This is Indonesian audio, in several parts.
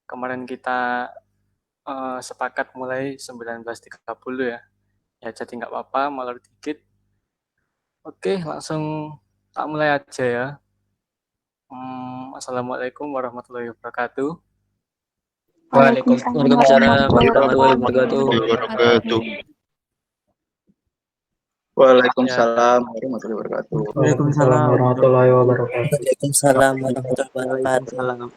kemarin kita sepakat mulai 19.30 ya. Ya jadi nggak apa-apa, molor dikit. Oke, langsung tak mulai aja ya. Assalamualaikum warahmatullahi wabarakatuh. Waalaikumsalam Waalaikumsalam warahmatullahi warahmatullahi wabarakatuh. wabarakatuh. Ya, Waalaikumsalam warahmatullahi wabarakatuh. Waalaikumsalam warahmatullahi wabarakatuh. Waalaikumsalam warahmatullahi wabarakatuh. Waalaikumsalam.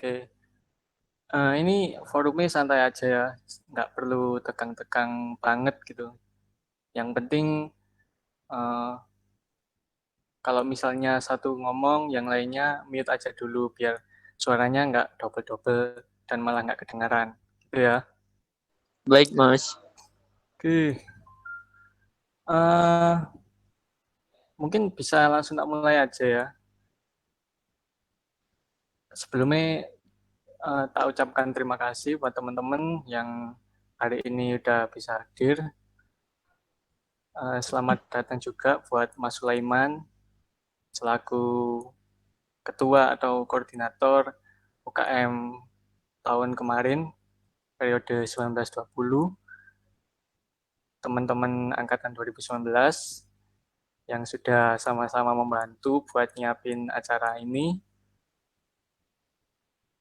oke. Ini forumnya santai aja ya, nggak perlu tegang-tegang banget gitu. Yang penting eh, kalau misalnya satu ngomong, yang lainnya mute aja dulu biar suaranya nggak double-double dan malah nggak kedengaran. Gitu ya. Baik, Mas. Oke. Eh, Mungkin bisa langsung tak mulai aja ya. Sebelumnya tak ucapkan terima kasih buat teman-teman yang hari ini udah bisa hadir. Selamat datang juga buat Mas Sulaiman selaku ketua atau koordinator UKM tahun kemarin periode 19-20, teman-teman angkatan 2019 yang sudah sama-sama membantu buat nyiapin acara ini,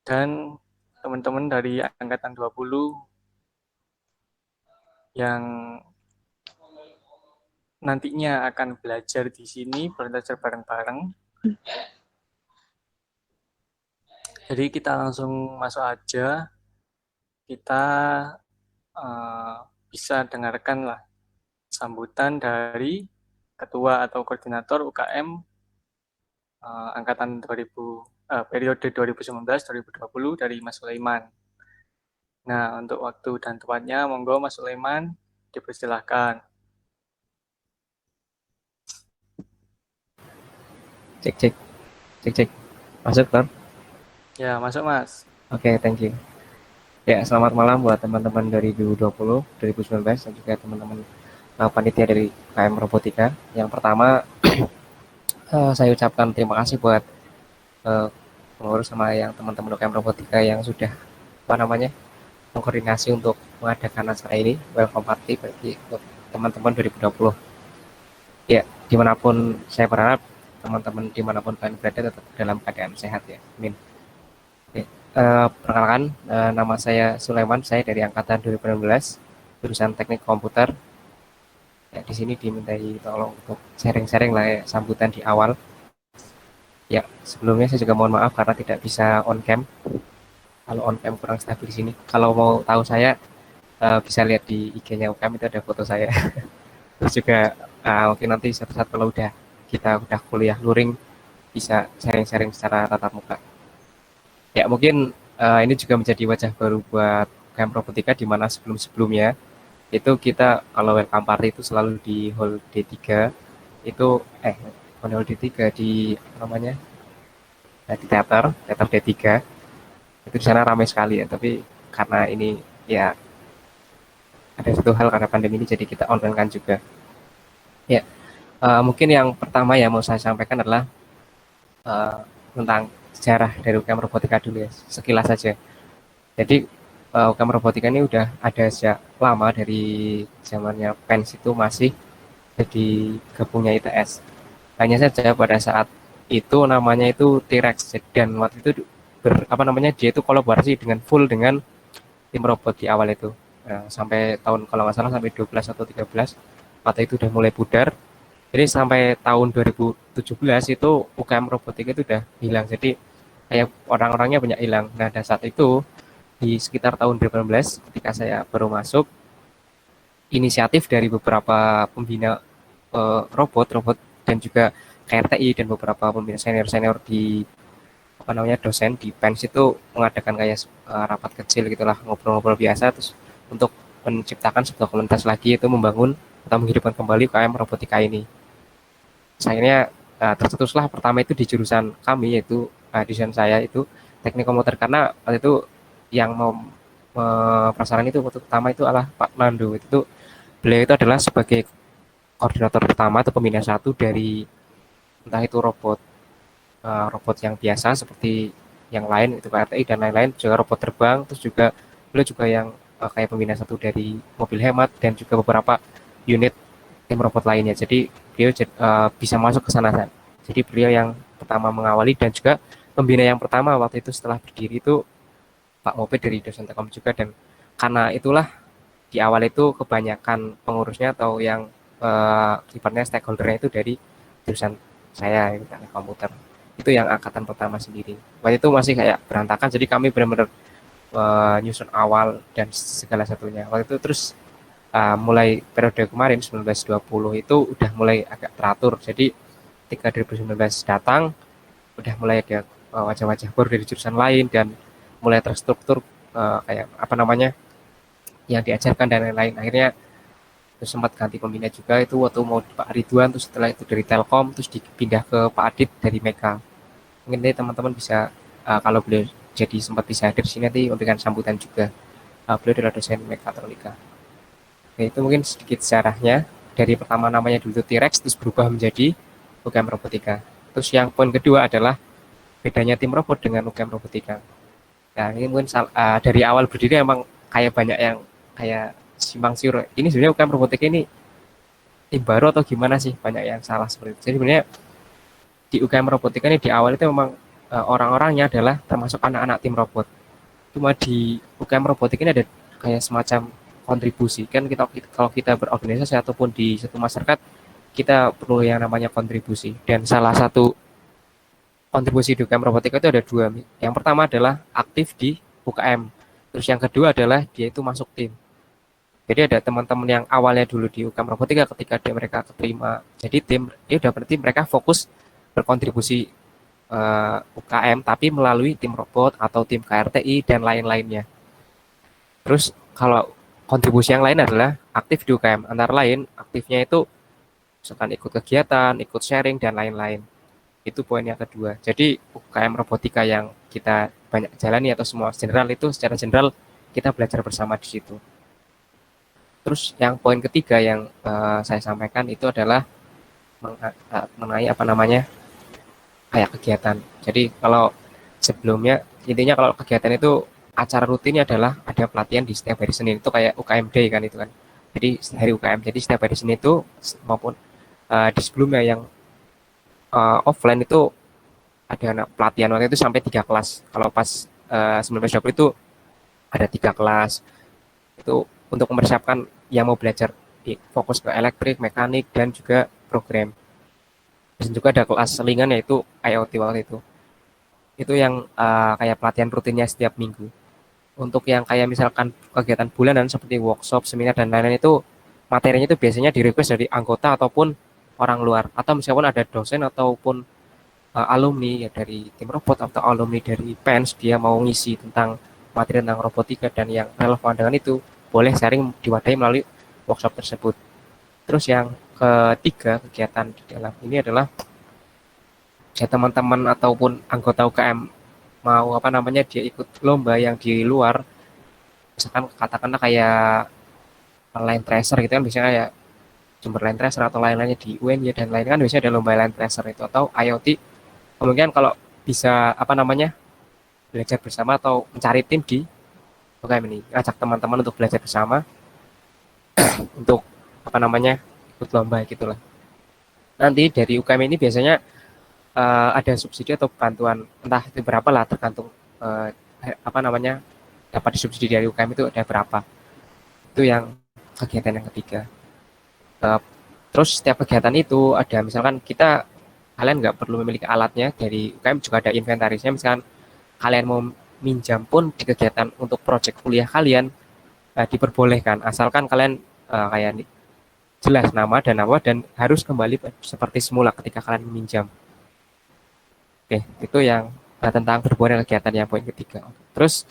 dan teman-teman dari angkatan 20 yang nantinya akan belajar di sini, belajar bareng-bareng. Jadi kita langsung masuk aja. Kita bisa dengarkan lah sambutan dari ketua atau koordinator UKM angkatan 2000 periode 2019-2020 dari Mas Sulaiman. Nah, untuk waktu dan tempatnya, monggo Mas Sulaiman dipersilahkan. Cek. Masuk, Tor? Ya, masuk Mas. Oke, thank you. Ya, selamat malam buat teman-teman dari 2020, 2019, dan juga teman-teman panitia dari KM Robotika. Yang pertama, saya ucapkan terima kasih buat pengurus sama yang teman-teman UKM Robotika yang sudah mengkoordinasi untuk mengadakan acara ini, welcome party bagi teman-teman 2020. Ya, dimanapun saya berharap teman-teman dimanapun kalian berada tetap dalam keadaan sehat ya, amin. Perkenalkan, nama saya Sulaiman, saya dari angkatan 2016, jurusan Teknik Komputer. Ya, di sini dimintai tolong untuk sharing-sharing lah ya, sambutan di awal. Ya, sebelumnya saya juga mohon maaf karena tidak bisa on cam. Kalau on cam kurang stabil di sini. Kalau mau tahu saya bisa lihat di IG-nya UKM, itu ada foto saya. Terus juga mungkin nanti satu-satu kalau kita udah kuliah luring bisa sharing-sharing secara tatap muka. Ya, mungkin ini juga menjadi wajah baru buat UKM Robotika, di mana sebelum-sebelumnya itu kita kalau welcome party itu selalu di hall D3, itu bukan hall D3, di di teater D3. Itu di sana ramai sekali ya, tapi karena ini ya ada satu hal, karena pandemi ini jadi kita online kan juga. Ya, mungkin yang pertama yang mau saya sampaikan adalah tentang sejarah dari UKM Robotika dulu ya, sekilas saja. Jadi UKM Robotika ini udah ada sejak lama, dari zamannya PENS itu masih jadi gabungnya ITS. Hanya saja pada saat itu namanya itu T-Rex, dan waktu itu dia itu kolaborasi full dengan tim robot di awal itu. Sampai tahun kalau nggak salah sampai 12 atau 13, waktu itu udah mulai pudar. Jadi sampai tahun 2017 itu UKM Robotika itu udah hilang. Jadi kayak orang-orangnya banyak hilang. Nah, pada saat itu di sekitar tahun 2018 ketika saya baru masuk, inisiatif dari beberapa pembina robot dan juga KRTI dan beberapa pembina senior di dosen di PENS itu mengadakan kayak rapat kecil gitulah, ngobrol-ngobrol biasa, terus untuk menciptakan sebuah komunitas lagi, itu membangun atau menghidupkan kembali UKM Robotika ini. Akhirnya tercetuslah pertama itu di jurusan kami, yaitu jurusan saya itu Teknik Komputer, karena waktu itu yang mau prasaran itu waktu pertama itu adalah Pak Nando. Itu beliau itu adalah sebagai koordinator pertama atau pembina satu dari entah itu robot yang biasa seperti yang lain itu KRTI dan lain-lain, juga robot terbang, terus juga beliau juga yang kayak pembina satu dari mobil hemat dan juga beberapa unit tim robot lainnya. Jadi beliau bisa masuk ke sana. Jadi beliau yang pertama mengawali dan juga pembina yang pertama waktu itu setelah berdiri itu Pak Mope dari dosen Telkom juga, dan karena itulah di awal itu kebanyakan pengurusnya atau yang ibaratnya stakeholdernya itu dari jurusan saya teknik komputer. Itu yang angkatan pertama sendiri. Waktu itu masih kayak berantakan, jadi kami benar-benar nyusun awal dan segala satunya. Waktu itu terus mulai periode kemarin 1920 itu udah mulai agak teratur. Jadi ketika 2019 datang udah mulai ada wajah-wajah baru dari jurusan lain dan mulai terstruktur kayak apa namanya yang diajarkan dan lain-lain. Akhirnya terus sempat ganti pembina juga itu waktu mau Pak Ridwan, terus setelah itu dari Telkom, terus dipindah ke Pak Adit dari Meka. Mungkin nanti teman-teman bisa kalau beliau jadi sempat bisa hadir di sini nanti memberikan sambutan juga. Beliau adalah dosen mekatronika. Oke, itu mungkin sedikit sejarahnya. Dari pertama namanya dulu T-Rex terus berubah menjadi UKM Robotika. Terus yang poin kedua adalah bedanya tim robot dengan UKM Robotika. Nah, ini mungkin dari awal berdiri emang kayak banyak yang kayak simpang siur. Ini sebenarnya UKM Robotika ini tim baru atau gimana sih? Banyak yang salah seperti itu. Jadi sebenarnya di UKM Robotika ini di awal itu memang orang-orangnya adalah termasuk anak-anak tim robot. Cuma di UKM Robotika ini ada kayak semacam kontribusi. Kan kita kalau kita berorganisasi ataupun di satu masyarakat, kita perlu yang namanya kontribusi. Dan salah satu kontribusi di UKM Robotika itu ada dua. Yang pertama adalah aktif di UKM. Terus yang kedua adalah dia itu masuk tim. Jadi ada teman-teman yang awalnya dulu di UKM Robotika, ketika mereka keterima jadi tim, dia udah berarti mereka fokus berkontribusi UKM tapi melalui tim robot atau tim KRTI dan lain-lainnya. Terus kalau kontribusi yang lain adalah aktif di UKM, antara lain aktifnya itu misalkan ikut kegiatan, ikut sharing dan lain-lain. Itu poin yang kedua. Jadi UKM Robotika yang kita banyak jalani atau semua general itu secara general kita belajar bersama di situ. Terus yang poin ketiga yang saya sampaikan itu adalah mengenai apa namanya kayak kegiatan. Jadi kalau sebelumnya intinya kalau kegiatan itu acara rutinnya adalah ada pelatihan di setiap hari Senin, itu kayak UKM Day kan itu kan. Jadi hari UKM. Jadi setiap hari Senin itu maupun di sebelumnya yang offline itu ada pelatihan waktu itu sampai 3 kelas. Kalau pas 1920 itu ada 3 kelas. Itu untuk mempersiapkan yang mau belajar fokus ke elektrik, mekanik dan juga program. Dan juga ada kelas selingan yaitu IoT waktu itu. Itu yang kayak pelatihan rutinnya setiap minggu. Untuk yang kayak misalkan kegiatan bulanan seperti workshop, seminar dan lain-lain itu materinya itu biasanya di request dari anggota ataupun orang luar, atau misalkan ada dosen ataupun alumni ya dari tim robot atau alumni dari PENS dia mau ngisi tentang materi tentang robotika dan yang relevan dengan itu boleh sharing diwadahi melalui workshop tersebut. Terus yang ketiga kegiatan di dalam ini adalah ya teman-teman ataupun anggota UKM mau apa namanya dia ikut lomba yang di luar, misalkan katakanlah kayak line tracer gitu kan, biasanya kayak sumber line tracer atau lain-lainnya di UNY dan lain kan biasanya ada lomba line tracer itu atau IoT. Kemungkinan kalau bisa apa namanya belajar bersama atau mencari tim di UKM ini, ajak teman-teman untuk belajar bersama untuk apa namanya ikut lomba gitulah. Nanti dari UKM ini biasanya ada subsidi atau bantuan entah itu berapa lah tergantung apa namanya dapat disubsidi dari UKM itu ada berapa. Itu yang kegiatan yang ketiga. Terus setiap kegiatan itu ada misalkan kalian nggak perlu memiliki alatnya, dari UKM juga ada inventarisnya. Misalkan kalian mau minjam pun di kegiatan untuk proyek kuliah kalian diperbolehkan asalkan kalian kayak jelas nama dan harus kembali seperti semula ketika kalian meminjam. Oke, itu yang tentang berhubungan kegiatan yang poin ketiga. Terus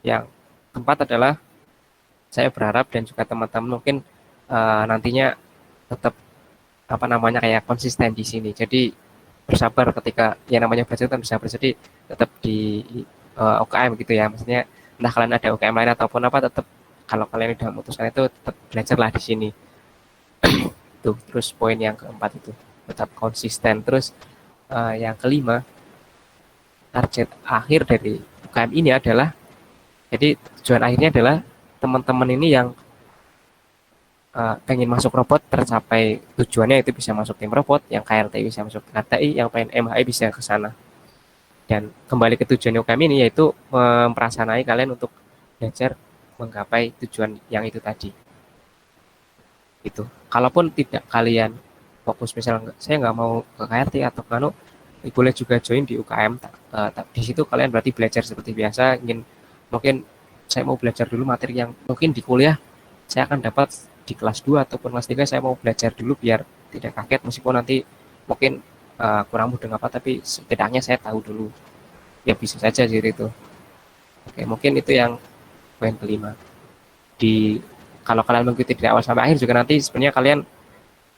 yang keempat adalah saya berharap dan juga teman-teman mungkin nantinya tetap apa namanya kayak konsisten di sini. Jadi bersabar ketika yang namanya belajar kan bersabar. Jadi tetap di UKM gitu ya. Maksudnya entah kalian ada UKM lain ataupun apa, tetap kalau kalian sudah memutuskan itu tetap belajarlah di sini. Tuh, terus poin yang keempat itu tetap konsisten. Terus yang kelima target akhir dari UKM ini adalah, jadi tujuan akhirnya adalah teman-teman ini yang pengen masuk robot tercapai tujuannya, itu bisa masuk tim robot, yang KRTI bisa masuk KRTI, yang pengen MHI bisa ke sana. Dan kembali ke tujuan UKM ini, yaitu memperasanakan kalian untuk belajar menggapai tujuan yang itu tadi. Itu. Kalaupun tidak kalian fokus, misalnya saya nggak mau ke KRT atau ke boleh juga join di UKM. Di situ kalian berarti belajar seperti biasa. Mungkin saya mau belajar dulu materi yang mungkin di kuliah saya akan dapat di kelas 2 ataupun kelas 3, saya mau belajar dulu biar tidak kaget, meskipun nanti mungkin kurang mudah apa, tapi setidaknya saya tahu dulu. Ya bisa saja seperti itu. Oke, mungkin itu yang poin kelima. Kalau kalian mengikuti dari awal sampai akhir juga, nanti sebenarnya kalian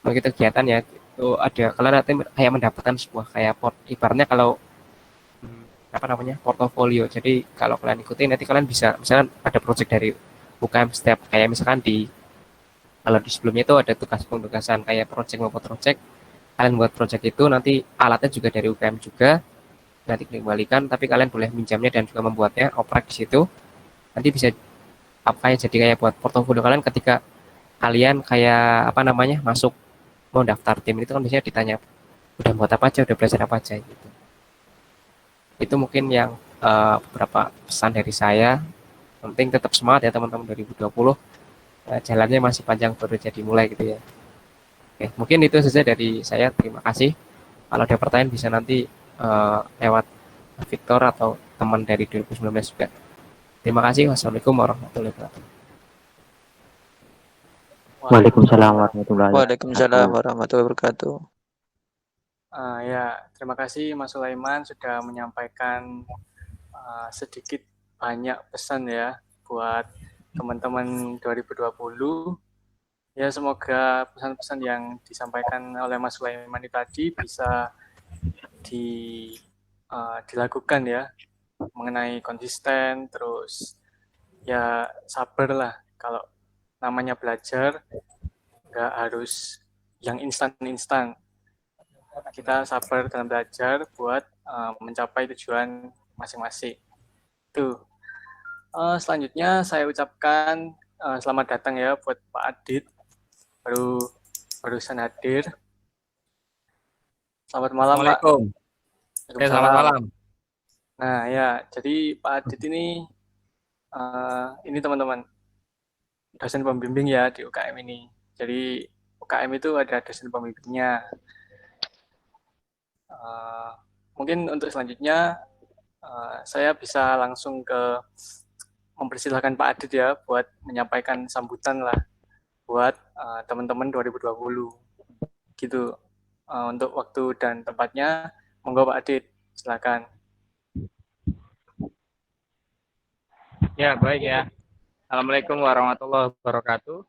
mengikuti kegiatan ya, itu ada kalian nanti kayak mendapatkan sebuah kayak ibaratnya kalau apa namanya, portofolio. Jadi kalau kalian ikuti, nanti kalian bisa misalnya ada project dari UKM setiap, kayak misalkan kalau di sebelumnya itu ada tugas-tugasan kayak project maupun project, kalian buat project itu, nanti alatnya juga dari UKM juga, nanti dikembalikan, tapi kalian boleh minjamnya dan juga membuatnya oprek di situ. Nanti bisa apa ya, jadi kayak buat portofolio kalian ketika kalian kayak apa namanya masuk mau daftar tim, itu kan biasanya ditanya udah buat apa aja, udah belajar apa aja gitu. Itu mungkin yang beberapa pesan dari saya. Penting tetap semangat ya teman-teman, 2020 jalannya masih panjang, baru jadi mulai gitu ya. Oke, mungkin itu saja dari saya. Terima kasih. Kalau ada pertanyaan bisa nanti lewat Victor atau teman dari 2019 juga. Terima kasih. Wassalamualaikum warahmatullahi wabarakatuh. Waalaikumsalam warahmatullahi Waalaikumsalam warahmatullahi wabarakatuh. Ya, terima kasih Mas Sulaiman sudah menyampaikan sedikit banyak pesan ya buat teman-teman 2020. Ya, semoga pesan-pesan yang disampaikan oleh Mas Sulaiman tadi bisa dilakukan ya, mengenai konsisten, terus ya sabar lah. Kalau namanya belajar nggak harus yang instan-instan. Kita sabar dalam belajar buat mencapai tujuan masing-masing. Tuh. Selanjutnya saya ucapkan selamat datang ya buat Pak Adit, barusan hadir. Selamat malam, Pak. Selamat malam. Nah ya, jadi Pak Adit ini teman-teman dosen pembimbing ya di UKM ini. Jadi UKM itu ada dosen pembimbingnya. Mungkin untuk selanjutnya saya bisa langsung mempersilahkan Pak Adit ya buat menyampaikan sambutan lah buat teman-teman 2020 gitu. Untuk waktu dan tempatnya, monggo Pak Adit, silakan. Ya, baik ya. Assalamualaikum warahmatullahi wabarakatuh.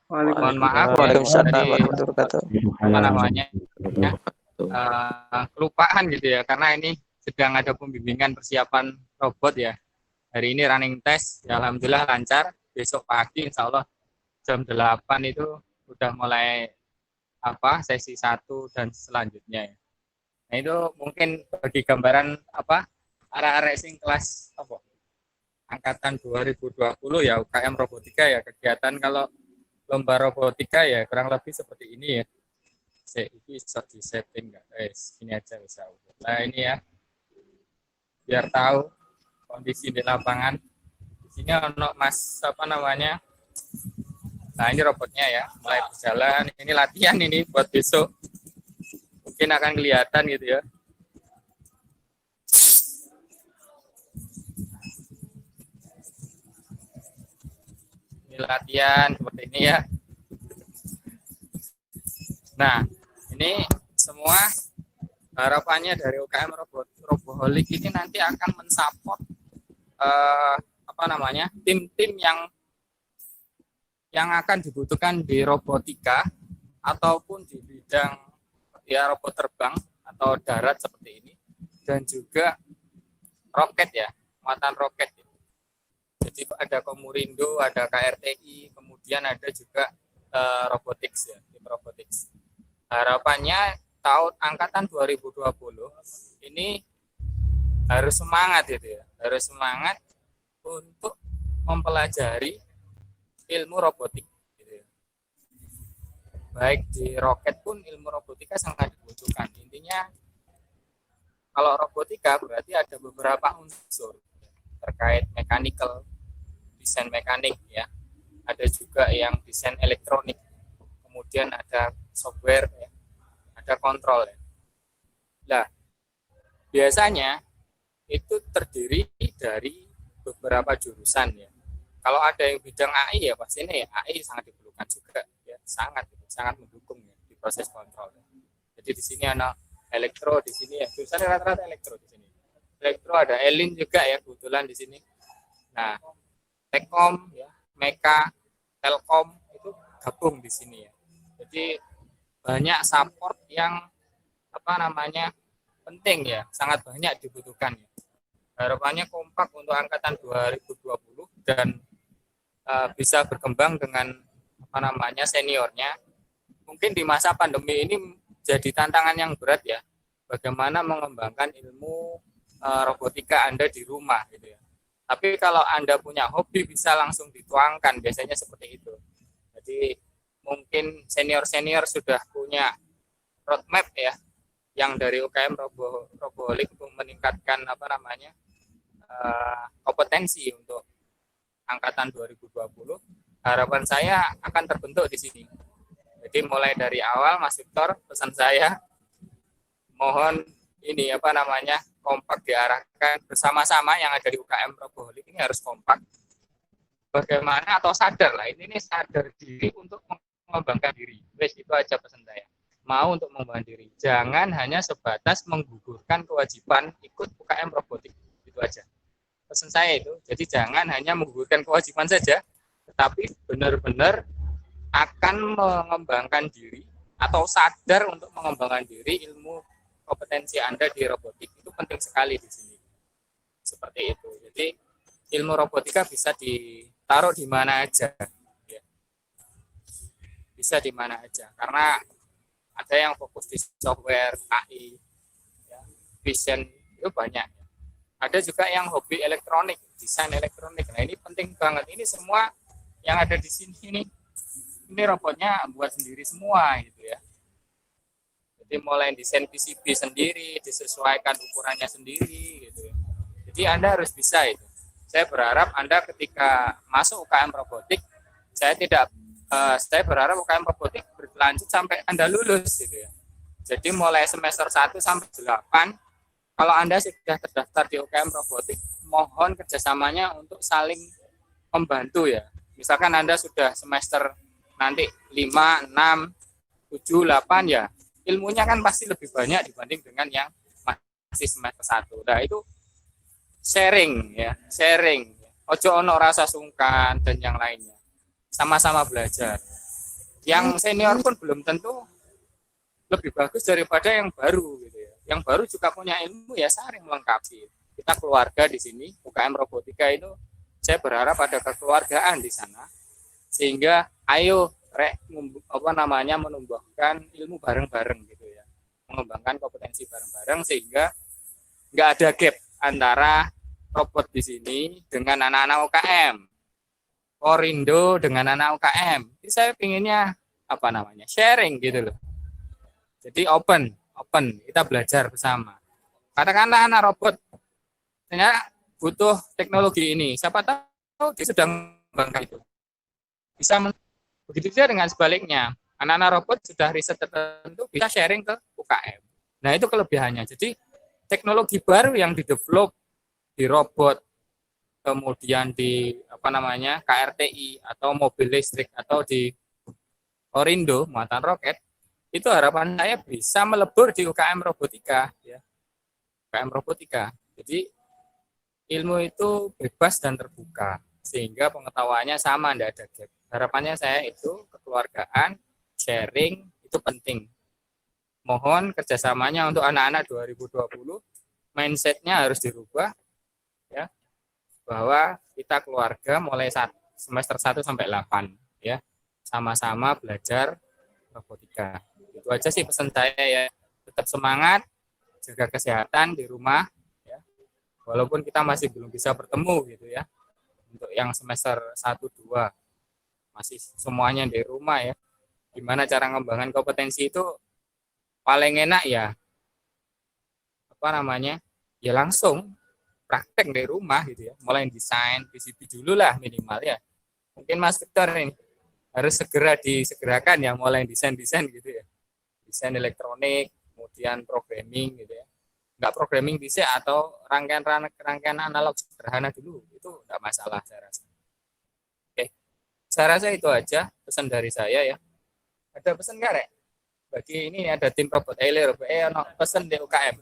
Mohon maaf Waalaikumsalam tadi warahmatullahi wabarakatuh. apa namanya kelupaan gitu ya, karena ini sedang ada pembimbingan persiapan robot ya. Hari ini running test, ya alhamdulillah lancar. Besok pagi insya Allah jam 8 itu udah mulai sesi 1 dan selanjutnya ya. Nah itu mungkin bagi gambaran arah-arah racing kelas angkatan 2020 ya, UKM robotika ya, kegiatan kalau lomba robotika ya kurang lebih seperti ini ya. Ini bisa di setting nggak guys, ini aja bisa. Nah ini ya, biar tahu kondisi di lapangan. Di sini ono mas nah ini robotnya ya mulai berjalan. Ini latihan ini buat besok, mungkin akan kelihatan gitu ya. Ini latihan seperti ini ya. Nah ini semua harapannya dari UKM Roboholic ini nanti akan mensupport tim-tim yang akan dibutuhkan di robotika ataupun di bidang ya robot terbang atau darat seperti ini, dan juga roket ya, muatan roket. Jadi ada Komurindo, ada KRTI, kemudian ada juga robotics ya, tim robotics. Harapannya tahun angkatan 2020 ini harus semangat gitu ya, harus semangat untuk mempelajari ilmu robotik gitu ya. Baik di roket pun ilmu robotika sangat dibutuhkan. Intinya kalau robotika berarti ada beberapa unsur terkait mechanical, desain mekanik ya. Ada juga yang desain elektronik. Kemudian ada software ya. Ada kontrol ya. Nah, biasanya itu terdiri dari beberapa jurusan ya. Kalau ada yang bidang AI ya pasti ini AI sangat diperlukan juga ya, sangat mendukung ya di proses kontrol. Jadi di sini ada elektro di sini ya, jurusan rata-rata elektro di sini. Elektro ada Elin juga ya kebetulan di sini. Nah, Tekom ya, Meka, Telkom itu gabung di sini ya. Jadi banyak support yang penting ya, sangat banyak dibutuhkan ya. Harapannya kompak untuk angkatan 2020 dan bisa berkembang dengan seniornya. Mungkin di masa pandemi ini jadi tantangan yang berat ya, bagaimana mengembangkan ilmu robotika Anda di rumah gitu ya. Tapi kalau Anda punya hobi bisa langsung dituangkan, biasanya seperti itu. Jadi mungkin senior sudah punya roadmap ya, yang dari UKM Roboholic untuk meningkatkan kompetensi untuk angkatan 2020. Harapan saya akan terbentuk di sini. Jadi mulai dari awal Mas Victor, pesan saya mohon ini kompak diarahkan bersama-sama yang ada di UKM Roboholic ini harus kompak. Bagaimana atau sadar lah, ini sadar diri untuk mengembangkan diri. Wes itu aja pesan saya. Mau untuk mengembangkan diri. Jangan hanya sebatas menggugurkan kewajiban ikut UKM robotik. Itu aja. Pesan saya itu. Jadi jangan hanya menggugurkan kewajiban saja, tetapi benar-benar akan mengembangkan diri atau sadar untuk mengembangkan diri. Ilmu kompetensi Anda di robotik itu penting sekali di sini. Seperti itu. Jadi ilmu robotika bisa ditaruh di mana aja. Ya. Bisa di mana aja. Karena ada yang fokus di software, AI, ya, vision, itu banyak. Ada juga yang hobi elektronik, desain elektronik. Nah ini penting banget. Ini semua yang ada di sini ini robotnya buat sendiri semua gitu ya. Jadi mulai desain PCB sendiri, disesuaikan ukurannya sendiri gitu ya. Jadi Anda harus bisa itu. Saya berharap Anda ketika masuk UKM robotik, saya berharap UKM robotik berlanjut sampai Anda lulus gitu ya. Jadi mulai semester 1 sampai 8, kalau Anda sudah terdaftar di UKM robotik, mohon kerjasamanya untuk saling membantu ya. Misalkan Anda sudah semester nanti 5, 6, 7, 8 ya, ilmunya kan pasti lebih banyak dibanding dengan yang masih semester 1. Nah itu sharing. Ojo ono rasa sungkan dan yang lainnya. Sama-sama belajar. Yang senior pun belum tentu lebih bagus daripada yang baru gitu ya. Yang baru juga punya ilmu ya saling melengkapi. Kita keluarga di sini, UKM robotika itu saya berharap ada kekeluargaan di sana. Sehingga ayo menumbuhkan ilmu bareng-bareng gitu ya. Mengembangkan kompetensi bareng-bareng sehingga nggak ada gap antara robot di sini dengan anak-anak UKM. Korindo dengan anak UKM. Jadi saya pinginnya sharing gitu loh. Jadi open, kita belajar bersama. Katakanlah anak robot ternyata butuh teknologi ini. Siapa tahu dia sedang mengembangkan itu. Begitu juga dengan sebaliknya. Anak-anak robot sudah riset tertentu bisa sharing ke UKM. Nah, itu kelebihannya. Jadi teknologi baru yang didevelop di robot, kemudian di KRTI atau mobil listrik atau di Korindo muatan roket, itu harapan saya bisa melebur di UKM robotika ya. UKM robotika. Jadi ilmu itu bebas dan terbuka sehingga pengetahuannya sama, tidak ada gap. Harapannya saya itu kekeluargaan, sharing itu penting. Mohon kerjasamanya untuk anak-anak 2020, mindsetnya harus dirubah ya, bahwa kita keluarga mulai semester 1 sampai 8 ya, sama-sama belajar robotika. Itu aja sih pesan saya ya. Tetap semangat, jaga kesehatan di rumah ya. walaupun kita masih belum bisa bertemu gitu ya. Untuk yang semester 1 2 masih semuanya di rumah ya. Gimana cara ngembangkan kompetensi itu paling enak ya apa namanya? Ya langsung praktek dari rumah gitu ya. Mulai desain PCB dulu lah minimal ya. Mungkin Mas Victor ini harus segera disegerakan ya mulai desain-desain gitu ya. Desain elektronik, kemudian programming gitu ya. Enggak programming bisa atau rangkaian analog sederhana dulu itu enggak masalah saya rasa. Oke, saya rasa itu aja pesan dari saya ya. Ada pesan nggak Rek? Bagi ini ada tim robot Ailer, no, pesan di UKM.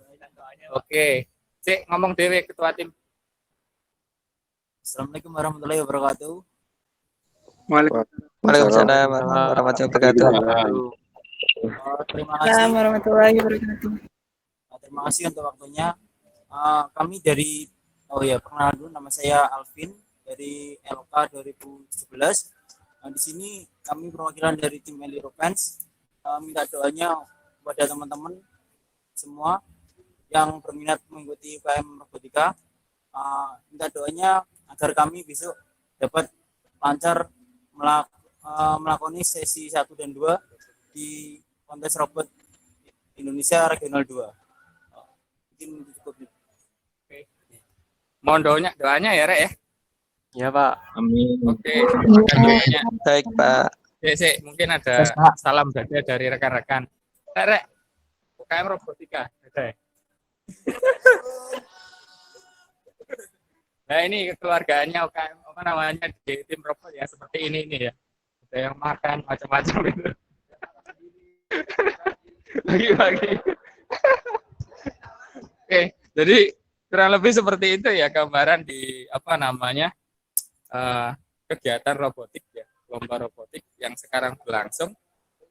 Oke, Cik ngomong dewe ketua tim. Assalamualaikum warahmatullahi wabarakatuh. Waalaikumsalam warahmatullahi wabarakatuh. Terima kasih. Assalamualaikum warahmatullahi wabarakatuh. Terima kasih untuk waktunya. Kami dari perkenalan dulu, nama saya Alvin dari LK 2017. Di sini kami perwakilan dari tim Elirofans. Minta doanya kepada teman-teman semua yang berminat mengikuti UKM Robotika. Minta doanya agar kami besok dapat lancar melakoni sesi 1 dan 2 di kontes robot Indonesia Regional 2. Mungkin cukup. Mohon doanya ya Rek ya. Ya Pak. Amin. Oke, doanya. Baik, Pak. Cek, mungkin ada salam saja dari rekan-rekan. Rek, UKM Robotika. Ada. Nah ini kekeluargaannya UKM apa namanya di tim robot ya seperti ini ya. Ada yang makan macam-macam itu. Bagi-bagi. Oke, jadi kurang lebih seperti itu ya gambaran di apa namanya kegiatan robotik ya, lomba robotik yang sekarang berlangsung.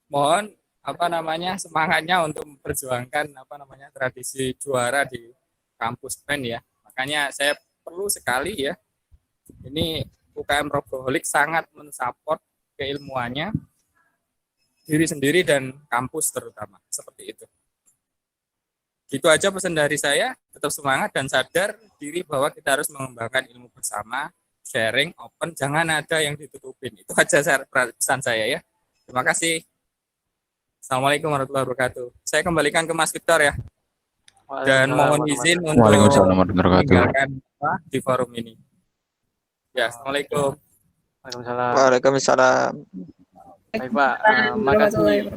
Mohon apa namanya semangatnya untuk memperjuangkan apa namanya tradisi juara di kampus PEN ya. Makanya saya perlu sekali ya. Ini UKM Roboholic sangat mensupport keilmuannya diri sendiri dan kampus terutama seperti itu. Gitu aja pesan dari saya, tetap semangat dan sadar diri bahwa kita harus mengembangkan ilmu bersama, sharing, open, jangan ada yang ditutupin. Itu aja pesan saya ya. Terima kasih. Assalamualaikum warahmatullahi wabarakatuh. Saya kembalikan ke Mas Victor ya. Dan mohon izin untuk meninggalkan di forum ini. Ya, Assalamualaikum. Waalaikumsalam. Waalaikumsalam. Baik Pak, makasih.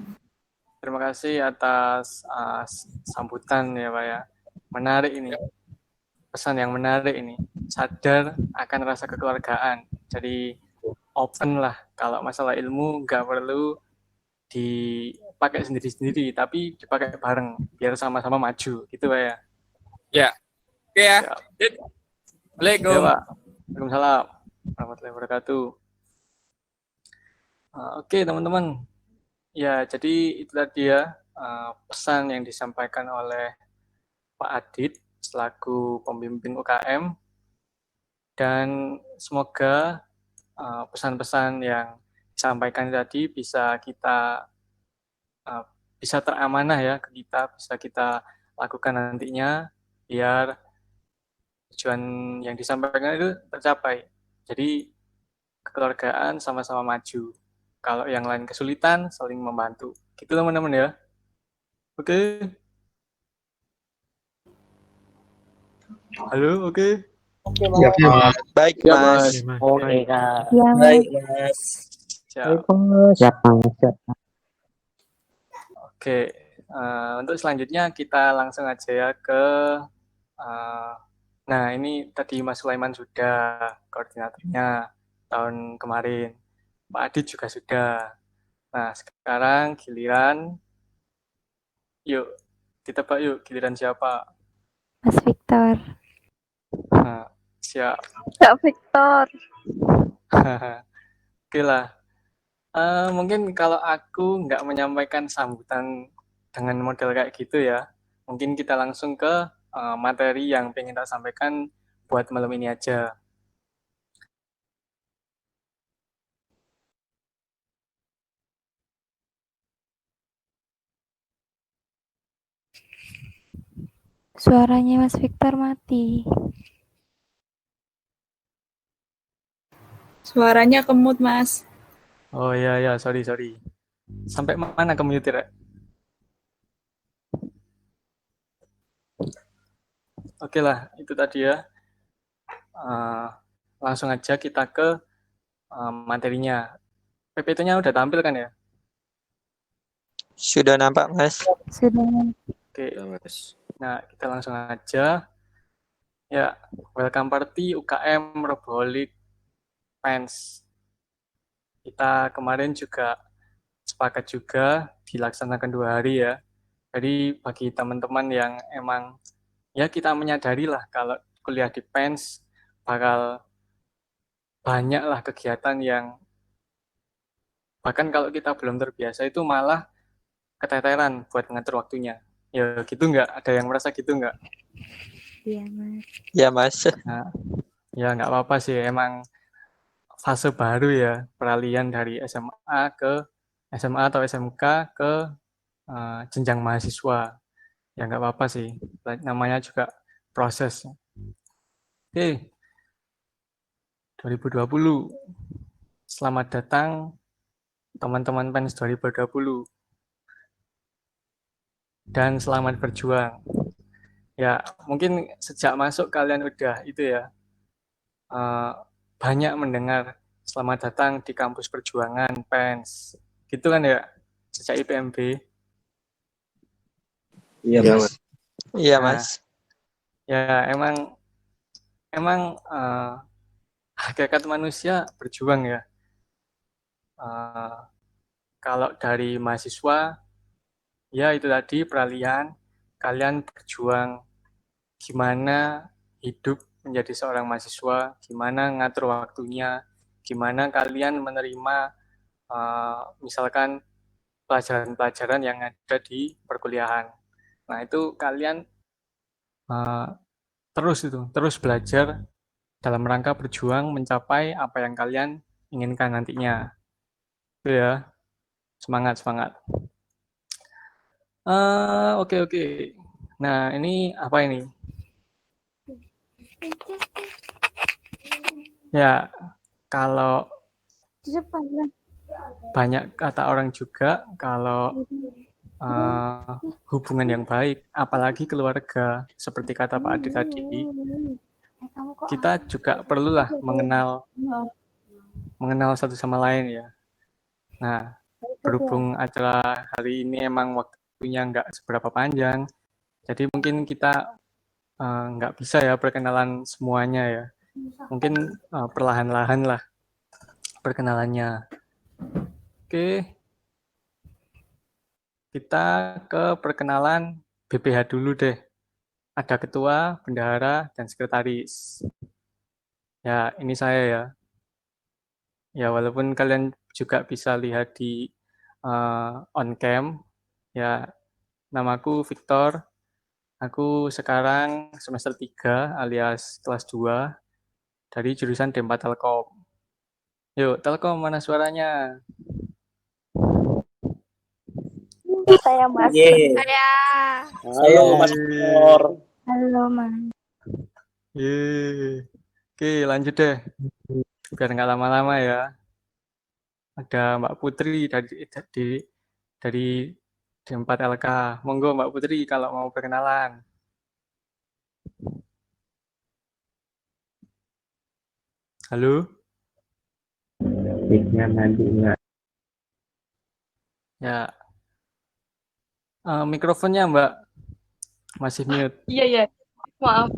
Terima kasih atas sambutan ya Pak ya. Menarik ini. Pesan yang menarik ini. Sadar akan rasa kekeluargaan. Jadi open lah. Kalau masalah ilmu nggak perlu dipakai sendiri-sendiri, tapi dipakai bareng biar sama-sama maju, gitu Pak ya. Ya, oke ya. Assalamualaikum. Ya, Pak. Waalaikumsalam warahmatullahi wabarakatuh. Oke teman-teman, ya jadi itu tadi ya pesan yang disampaikan oleh Pak Adit selaku pembimbing UKM, dan semoga pesan-pesan yang disampaikan tadi bisa teramanah ya ke kita, bisa kita lakukan nantinya biar tujuan yang disampaikan itu tercapai. Jadi kekeluargaan sama-sama maju. Kalau yang lain kesulitan, saling membantu. Gitu teman-teman ya. Oke. Halo, oke. Ya, Baik, Mas. Oke, Kak. Ya, Baik, Mas. Siap. Siap, siap. Oke. Untuk selanjutnya kita langsung aja ya ke nah ini tadi Mas Sulaiman sudah koordinatornya tahun kemarin. Pak Adit juga sudah. Nah, sekarang giliran yuk kita Pak yuk giliran siapa? Mas Victor. Nah, siap. Kak Victor. Oke lah. Mungkin kalau aku nggak menyampaikan sambutan dengan model kayak gitu ya, mungkin kita langsung ke materi yang pengen tak sampaikan buat malam ini aja. Suaranya Mas Victor mati. Suaranya kemut, Mas. Oh iya ya, sorry sorry. Sampai mana kamu nyetir? Rek? Oke lah, itu tadi ya. Uh, langsung aja kita ke materinya. PPT-nya udah tampil kan ya? Sudah nampak, Mas? Sudah. Oke. Nah, kita langsung aja. Ya, welcome party UKM Roboholic Pens. Kita kemarin juga sepakat juga dilaksanakan 2 hari ya. Jadi bagi teman-teman yang emang ya kita menyadari lah kalau kuliah di Pens bakal banyak lah kegiatan yang bahkan kalau kita belum terbiasa itu malah keteteran buat ngatur waktunya. Ya gitu nggak? Ada yang merasa gitu nggak? Iya, Mas. Ya, Mas. Nah, ya nggak apa-apa sih. Emang fase baru ya, peralihan dari SMA atau SMK ke jenjang mahasiswa. Ya nggak apa-apa sih. Namanya juga proses. Oke, 2020. Selamat datang teman-teman PENS 2020. Dan selamat berjuang. Ya, mungkin sejak masuk kalian udah itu ya, banyak mendengar selamat datang di kampus perjuangan PENS. Gitu kan ya, sejak IPMB. Iya, Mas. Iya, Nah, Mas. ya emang hakikat manusia berjuang ya. Kalau dari mahasiswa, ya itu tadi peralihan, kalian berjuang gimana hidup menjadi seorang mahasiswa, gimana ngatur waktunya, gimana kalian menerima misalkan pelajaran-pelajaran yang ada di perkuliahan. Nah itu kalian terus belajar dalam rangka berjuang mencapai apa yang kalian inginkan nantinya. Itu ya, semangat semangat. Oke oke. Nah ini apa ini? Ya kalau banyak kata orang juga kalau hubungan yang baik, apalagi keluarga, seperti kata Pak Adi tadi, kita juga perlulah mengenal satu sama lain ya. Nah, berhubung acara hari ini emang waktunya nggak seberapa panjang, jadi mungkin kita nggak bisa ya perkenalan semuanya ya. Mungkin perlahan-lahan lah perkenalannya. Oke, kita ke perkenalan BPH dulu deh. Ada ketua, bendahara, dan sekretaris. Ya, ini saya ya. Ya, walaupun kalian juga bisa lihat di on cam, ya namaku Victor. Aku sekarang semester 3 alias kelas 2 dari jurusan D4 Telkom. Yuk, Telkom mana suaranya? Saya Mas. Ye. Halo Mas Victor. Halo, Mas. Yeay. Oke, lanjut deh. Biar nggak lama-lama ya. Ada Mbak Putri dari D4 LK. Monggo Mbak Putri kalau mau perkenalan. Halo? Mic-nya nanti enggak. Ya, mikrofonnya Mbak masih mute. Iya, maaf.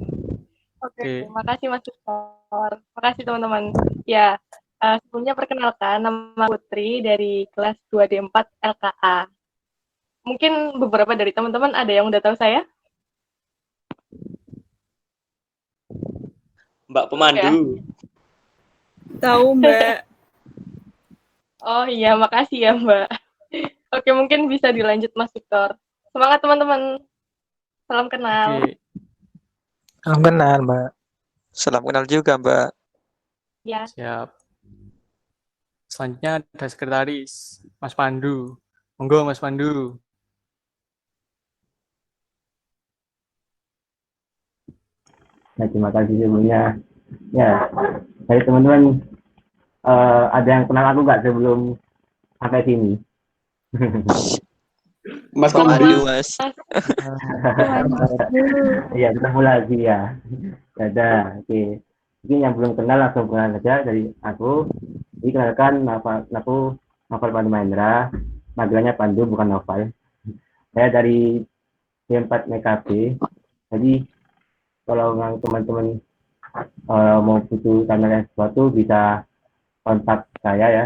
Oke, Oke. makasih Mas Victor. Makasih teman-teman. Ya, sebelumnya perkenalkan nama Putri dari kelas 2D4 LKA. Mungkin beberapa dari teman-teman ada yang udah tahu saya? Mbak Pemandu. Tahu, Mbak. Oh iya, makasih ya Mbak. Oke, mungkin bisa dilanjut Mas Victor. Semangat teman-teman. Salam kenal. Oke. Salam kenal, Mbak. Salam kenal juga, Mbak. Ya. Siap. Selanjutnya ada sekretaris, Mas Pandu. Monggo Mas Pandu. Nah, terima kasih sebelumnya. Ya, dari teman-teman ada yang kenal aku nggak sebelum sampai sini? Mas Ketemu, Kombi, Mas. Mas. Iya, ketemu lagi ya. Dadah, oke. Mungkin yang belum kenal langsung kenal saja dari aku. Jadi kenalkan, aku Novel Pandu Mahendra. Panggilannya Pandu, bukan Novel. Saya dari D4 MKB. Jadi kalau memang teman-teman mau butuh tanya sesuatu bisa kontak saya ya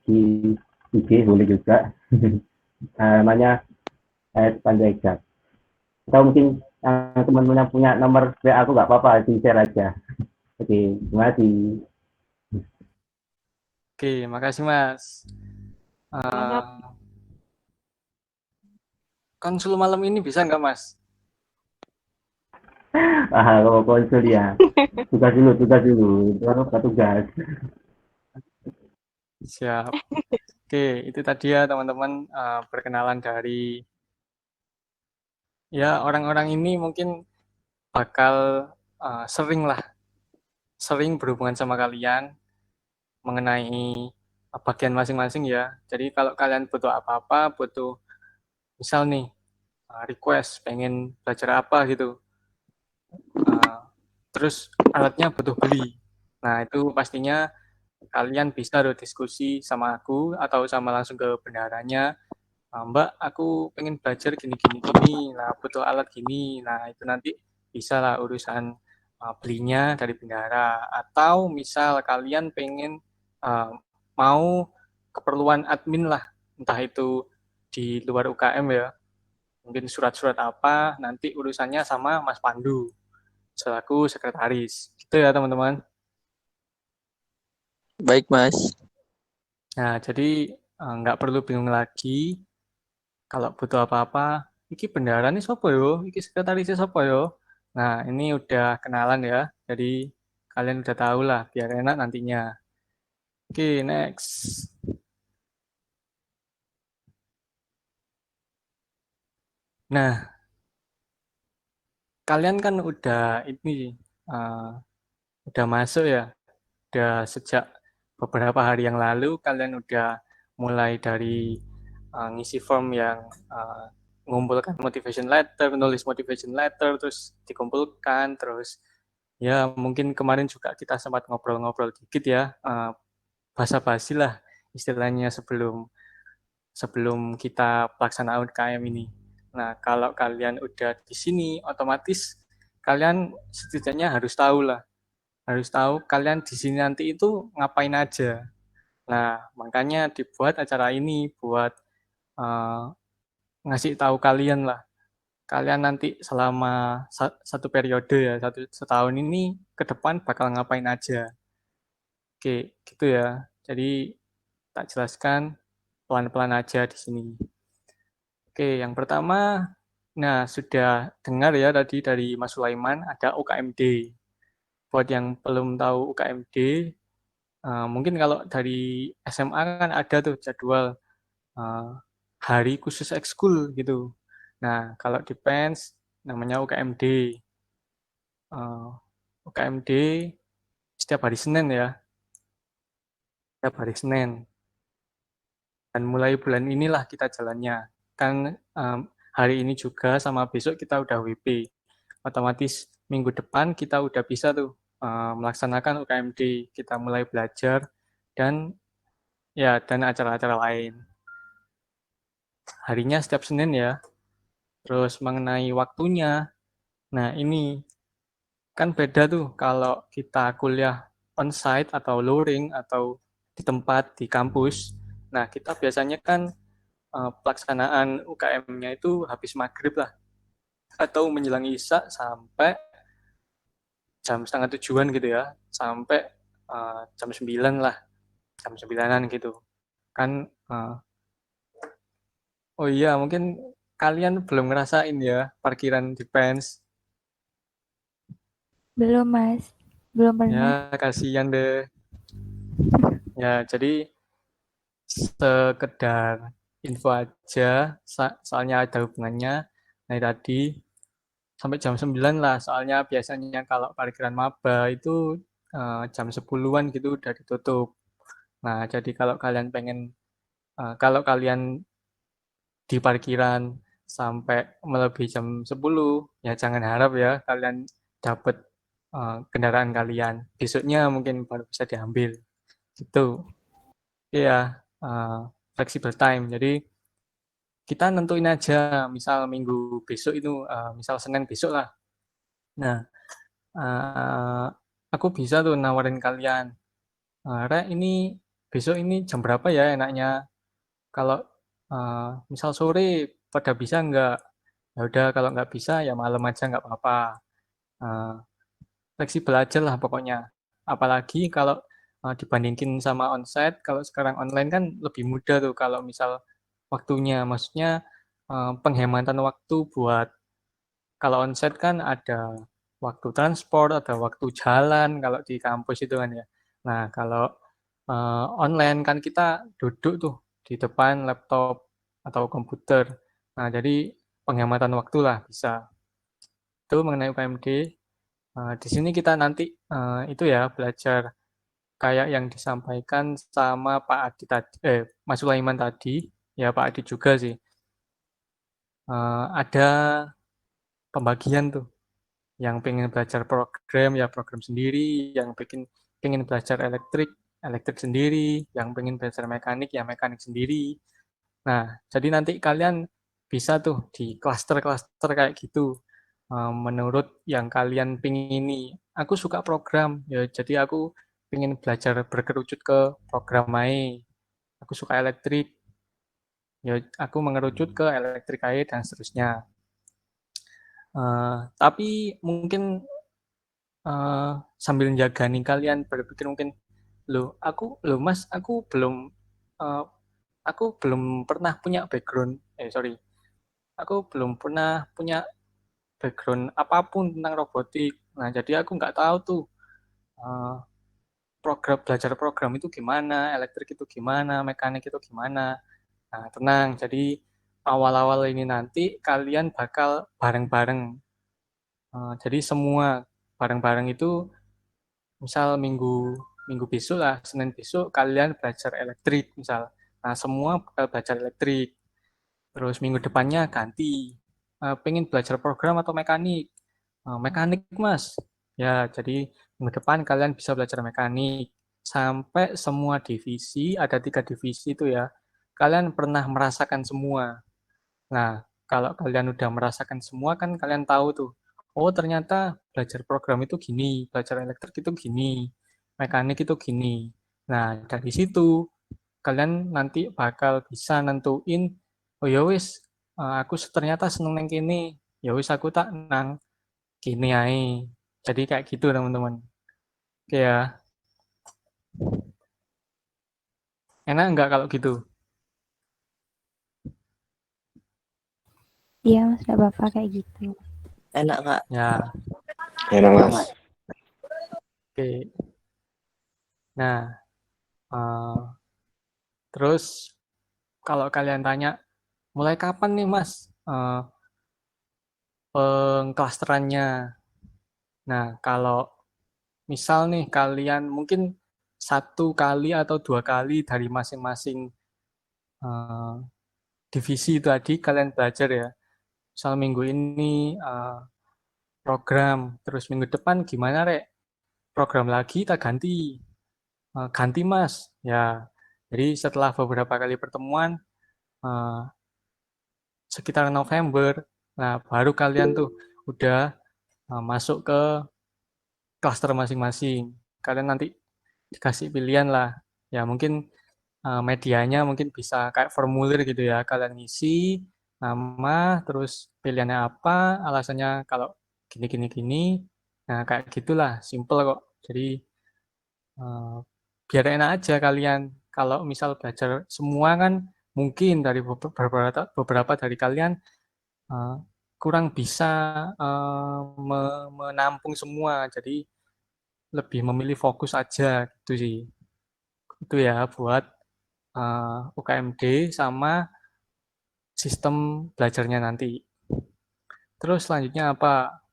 di IG boleh juga. Namanya Pandu Exact. Atau mungkin teman-teman yang punya nomor WA aku nggak apa-apa di share aja. Oke, terima kasih. Oke, makasih Mas. Mantap. Konsul malam ini bisa nggak Mas? Kalau konsul ya, tugas dulu. Itu apa tugas? Siap. Oke, itu tadi ya teman-teman perkenalan dari ya orang-orang ini mungkin bakal sering berhubungan sama kalian mengenai bagian masing-masing ya. Jadi kalau kalian butuh apa-apa, butuh misal nih request pengen belajar apa gitu, terus alatnya butuh beli. Nah itu pastinya kalian bisa diskusi sama aku atau sama langsung ke bendaharanya. Mbak, aku pengen belajar gini. Nah, butuh alat gini. Nah, itu nanti bisa lah urusan belinya dari bendahara. Atau misal kalian pengen uh, mau keperluan admin lah, entah itu di luar UKM ya, mungkin surat-surat apa, nanti urusannya sama Mas Pandu, selaku sekretaris. Gitu ya, teman-teman. Baik, Mas. Nah, jadi nggak perlu bingung lagi. Kalau butuh apa-apa, iki bendahara nih sopo yo, iki sekretarisnya sopo yo. Nah, ini udah kenalan ya, jadi kalian udah tahu lah, biar enak nantinya. Oke, next. Nah, kalian kan udah ini, udah masuk ya, udah sejak beberapa hari yang lalu, kalian udah mulai dari ngisi form yang mengumpulkan motivation letter, menulis motivation letter, terus dikumpulkan, terus ya mungkin kemarin juga kita sempat ngobrol-ngobrol dikit ya, basa-basi lah istilahnya sebelum sebelum kita pelaksanaan UKM ini. Nah, kalau kalian udah di sini, otomatis kalian setidaknya harus tahu kalian di sini nanti itu ngapain aja. Nah, makanya dibuat acara ini buat uh, ngasih tahu kalian lah. Kalian nanti selama satu periode ya, setahun ini ke depan bakal ngapain aja. Oke, gitu ya. Jadi tak jelaskan pelan-pelan aja di sini. Oke, yang pertama, nah sudah dengar ya tadi dari Mas Sulaiman ada UKMD. Buat yang belum tahu UKMD, mungkin kalau dari SMA kan ada tuh jadwal eh, hari khusus ekskul gitu. Nah, kalau di PENS namanya UKMD. UKMD setiap hari Senin ya, setiap hari Senin. Dan mulai bulan inilah kita jalannya. Kan hari ini juga sama besok kita udah WP. Otomatis minggu depan kita udah bisa tuh melaksanakan UKMD. Kita mulai belajar dan ya dan acara-acara lain. Harinya setiap Senin ya. Terus mengenai waktunya, nah ini kan beda tuh kalau kita kuliah on-site atau luring atau di tempat di kampus. Nah kita biasanya kan pelaksanaan UKM-nya itu habis maghrib lah atau menjelang isya sampai jam setengah tujuan gitu ya sampai jam 9 lah jam 9-an gitu kan oh iya mungkin kalian belum ngerasain ya parkiran di Pens Belum, Mas. Belum pernah. ya kasihan deh ya jadi sekedar info aja soalnya ada hubungannya nah tadi sampai jam 9 lah, soalnya biasanya kalau parkiran maba itu jam 10-an gitu udah ditutup. Nah, jadi kalau kalian di parkiran sampai melebihi jam 10, ya jangan harap ya kalian dapat kendaraan kalian. Besoknya mungkin baru bisa diambil. Gitu. Iya, flexible time. Jadi kita nentuin aja, misal minggu besok itu, misal Senin besok lah. Nah, aku bisa tuh nawarin kalian, Rek ini besok ini jam berapa ya enaknya? Kalau misal sore pada bisa nggak? Ya udah kalau nggak bisa ya malam aja nggak apa-apa. Uh, Fleksibel aja lah pokoknya. Apalagi kalau dibandingin sama onsite, kalau sekarang online kan lebih mudah tuh kalau misal waktunya. Maksudnya penghematan waktu buat kalau onsite kan ada waktu transport, ada waktu jalan kalau di kampus itu kan ya. Nah, kalau online kan kita duduk tuh di depan laptop atau komputer. Nah, jadi penghematan waktu lah bisa. Itu mengenai UKMD. Di sini kita nanti itu ya belajar kayak yang disampaikan sama Pak Adi tadi, Mas Sulaiman tadi, ya Pak Adi juga sih. Ada pembagian tuh, yang pengen belajar program ya program sendiri, yang pengen belajar elektrik sendiri, yang pengen belajar mekanik ya mekanik sendiri. Nah, jadi nanti kalian bisa tuh di klaster-klaster kayak gitu. Menurut yang kalian pingini, aku suka program, ya jadi aku pengen belajar berkerucut ke program AI. Aku suka elektrik, ya aku mengerucut ke elektrik AI dan seterusnya. Tapi mungkin sambil jaga nih kalian berpikir mungkin, loh mas, uh, aku belum pernah punya background, aku belum pernah punya background apapun tentang robotik. Nah, jadi aku nggak tahu tuh uh, belajar program itu gimana, elektrik itu gimana, mekanik itu gimana. Nah, tenang. Jadi awal-awal ini nanti kalian bakal bareng-bareng. Jadi semua bareng-bareng itu, misal minggu minggu besok lah, Senin besok kalian belajar elektrik misal. Nah, semua bakal belajar elektrik. Terus minggu depannya ganti. Pengen belajar program atau mekanik? Mekanik, Mas. Ya, jadi minggu depan kalian bisa belajar mekanik. Sampai semua divisi, ada 3 divisi itu ya, kalian pernah merasakan semua. Nah, kalau kalian udah merasakan semua kan kalian tahu tuh, oh ternyata belajar program itu gini, belajar elektrik itu gini, mekanik itu gini. Nah, dari situ kalian nanti bakal bisa nentuin, oh ya wis, aku ternyata seneng neng kini, ya wis aku tak nang kini ae. Jadi kayak gitu teman-teman. Oke ya, enak nggak kalau gitu? Iya mas, gak apa-apa kayak gitu. Enak kak. Ya, Enak mas. oke. Nah, terus kalau kalian tanya, mulai kapan nih mas pengklasterannya? Nah, kalau misal nih kalian mungkin 1 kali atau 2 kali dari masing-masing eh, divisi itu tadi kalian belajar ya. Misal minggu ini program, terus minggu depan gimana rek? Program lagi kita ganti. Ganti mas. Ya, jadi setelah beberapa kali pertemuan eh, sekitar November, nah baru kalian tuh udah masuk ke klaster masing-masing. Kalian nanti dikasih pilihan lah. Ya mungkin medianya mungkin bisa kayak formulir gitu ya. Kalian ngisi nama, terus pilihannya apa, alasannya kalau gini. Nah kayak gitulah, simple kok. Jadi biar enak aja kalian. Kalau misal belajar semua kan mungkin dari beberapa dari kalian eh, kurang bisa menampung semua. Jadi lebih memilih fokus aja gitu sih. Itu ya buat UKMD sama sistem belajarnya nanti. Terus selanjutnya apa?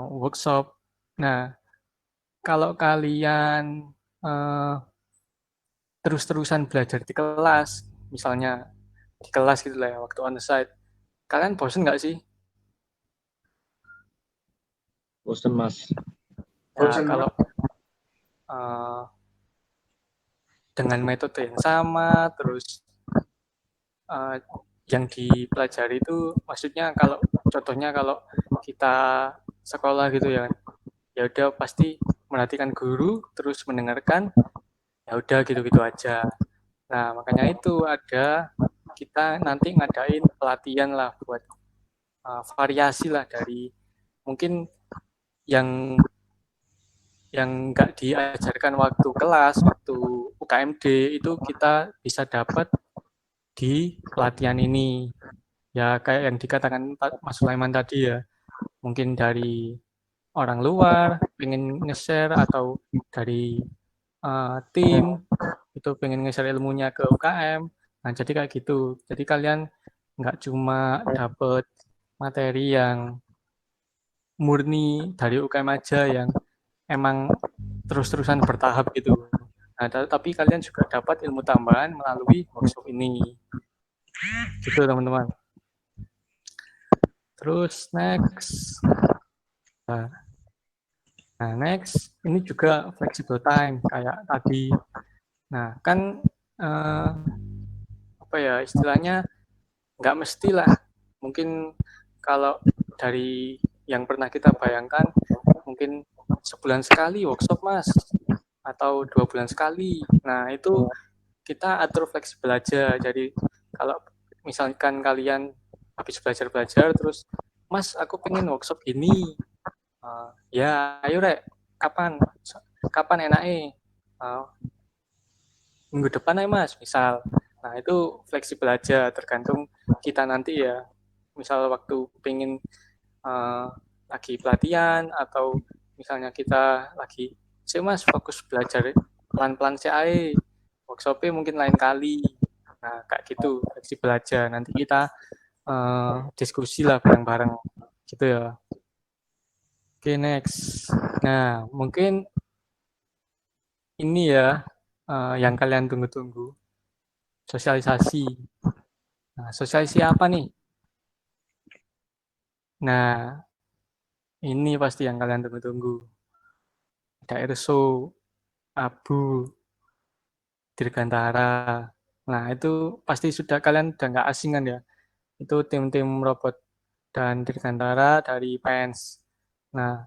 Workshop. Nah, kalau kalian terus-terusan belajar di kelas, misalnya di kelas gitu lah ya, waktu on-site, kalian bosen nggak sih? Bosen mas. Nah, kalau dengan metode yang sama, terus yang dipelajari itu, maksudnya kalau contohnya kalau kita sekolah gitu ya, ya udah pasti merhatikan guru, terus mendengarkan, ya udah gitu-gitu aja. Nah, makanya itu ada kita nanti ngadain pelatihan lah buat variasi lah dari mungkin yang nggak diajarkan waktu kelas, waktu UKMD itu kita bisa dapat di pelatihan ini. Ya kayak yang dikatakan Mas Sulaiman tadi ya, mungkin dari orang luar pengen nge-share atau dari tim itu pengen nge-share ilmunya ke UKM. Nah, jadi kayak gitu. Jadi kalian nggak cuma dapat materi yang murni dari UKM aja yang emang terus-terusan bertahap gitu. Nah, tapi kalian juga dapat ilmu tambahan melalui workshop ini. Gitu teman-teman. Terus next. Nah, next ini juga flexible time kayak tadi. Nah, kan apa ya istilahnya nggak mestilah. Mungkin kalau dari yang pernah kita bayangkan mungkin sebulan sekali workshop mas atau 2 bulan sekali. Nah itu kita atur fleksibel aja. Jadi kalau misalkan kalian habis belajar terus mas aku pengen workshop ini, ya ayo rek kapan enaknya, minggu depan aja mas misal. Nah itu fleksibel aja tergantung kita nanti ya, misal waktu pengen lagi pelatihan atau misalnya kita lagi sih mas fokus belajar pelan-pelan sih aja, workshopnya mungkin lain kali. Nah kayak gitu fleksibel aja, nanti kita diskusi lah bareng-bareng gitu ya. Oke, next. Nah mungkin ini ya yang kalian tunggu-tunggu, sosialisasi. Nah, sosialisasi apa nih? Nah, ini pasti yang kalian tunggu-tunggu. Ada Erso, Abu, Dirgantara. Nah, itu pasti kalian udah nggak asing kan ya. Itu tim-tim robot dan Dirgantara dari PENS. Nah,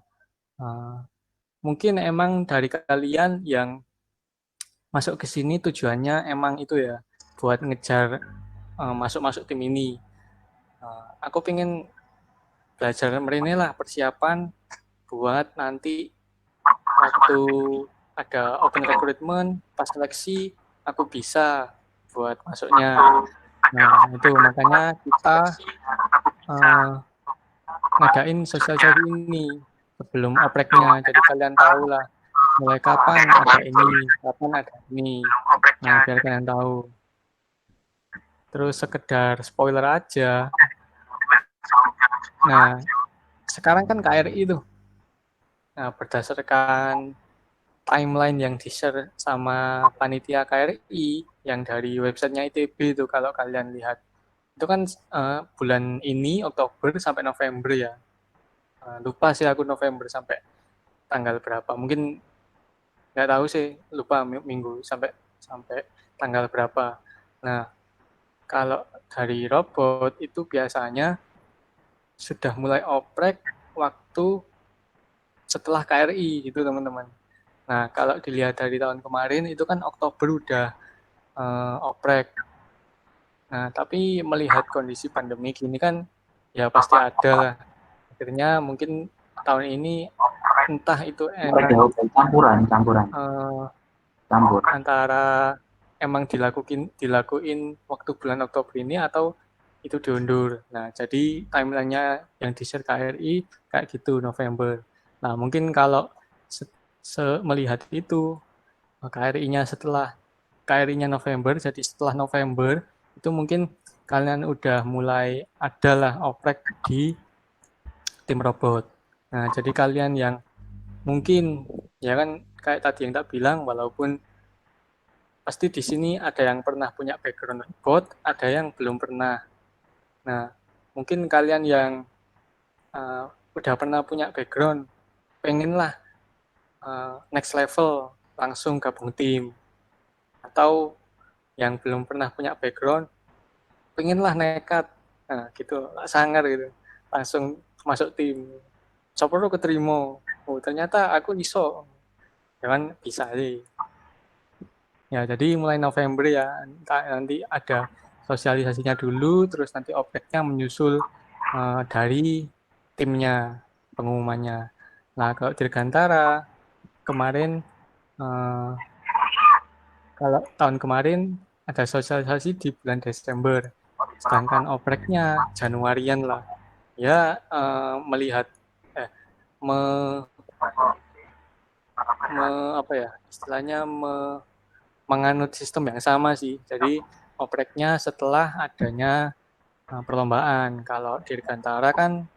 mungkin emang dari kalian yang masuk ke sini tujuannya emang itu ya, buat ngejar masuk-masuk tim ini. Aku pengen belajar merene lah, persiapan buat nanti waktu ada open recruitment pas seleksi aku bisa buat masuknya. Nah itu makanya kita ngadain sosialisasi ini sebelum opreknya, jadi kalian tahu lah mulai kapan ada ini, kapan ada ini. Nah biar kalian tahu. Terus sekedar spoiler aja. Nah sekarang kan KRI tuh. Nah, berdasarkan timeline yang di-share sama panitia KRI yang dari websitenya ITB itu, kalau kalian lihat itu kan bulan ini Oktober sampai November ya, lupa sih aku November sampai tanggal berapa, mungkin nggak tahu sih, lupa minggu sampai tanggal berapa. Nah kalau dari robot itu biasanya sudah mulai oprek waktu setelah KRI gitu teman-teman. Nah, kalau dilihat dari tahun kemarin itu kan Oktober udah oprek. Nah, tapi melihat kondisi pandemi gini kan ya pasti ada lah. Akhirnya mungkin tahun ini entah itu campuran antara emang dilakuin waktu bulan Oktober ini atau itu diundur. Nah, jadi timelinenya yang di-share KRI kayak gitu November. Nah, mungkin kalau melihat itu KRI-nya November, jadi setelah November itu mungkin kalian udah mulai adalah oprek di tim robot. Nah, jadi kalian yang mungkin ya kan kayak tadi yang tak bilang, walaupun pasti di sini ada yang pernah punya background robot, ada yang belum pernah. Nah, mungkin kalian yang udah pernah punya background, pengenlah next level langsung gabung tim, atau yang belum pernah punya background, pengenlah nekat, nah gitu, sangar gitu, langsung masuk tim. Sopro keterima, oh ternyata aku iso, ya kan bisa sih. Ya jadi mulai November ya, nanti ada sosialisasinya dulu, terus nanti opreknya menyusul dari timnya, pengumumannya. Nah kalau Dirgantara kemarin, kalau tahun kemarin ada sosialisasi di bulan Desember, sedangkan opreknya Januarian lah. Ya melihat me, apa ya istilahnya menganut sistem yang sama sih. Jadi opreknya setelah adanya perlombaan. Kalau Dirgantara kan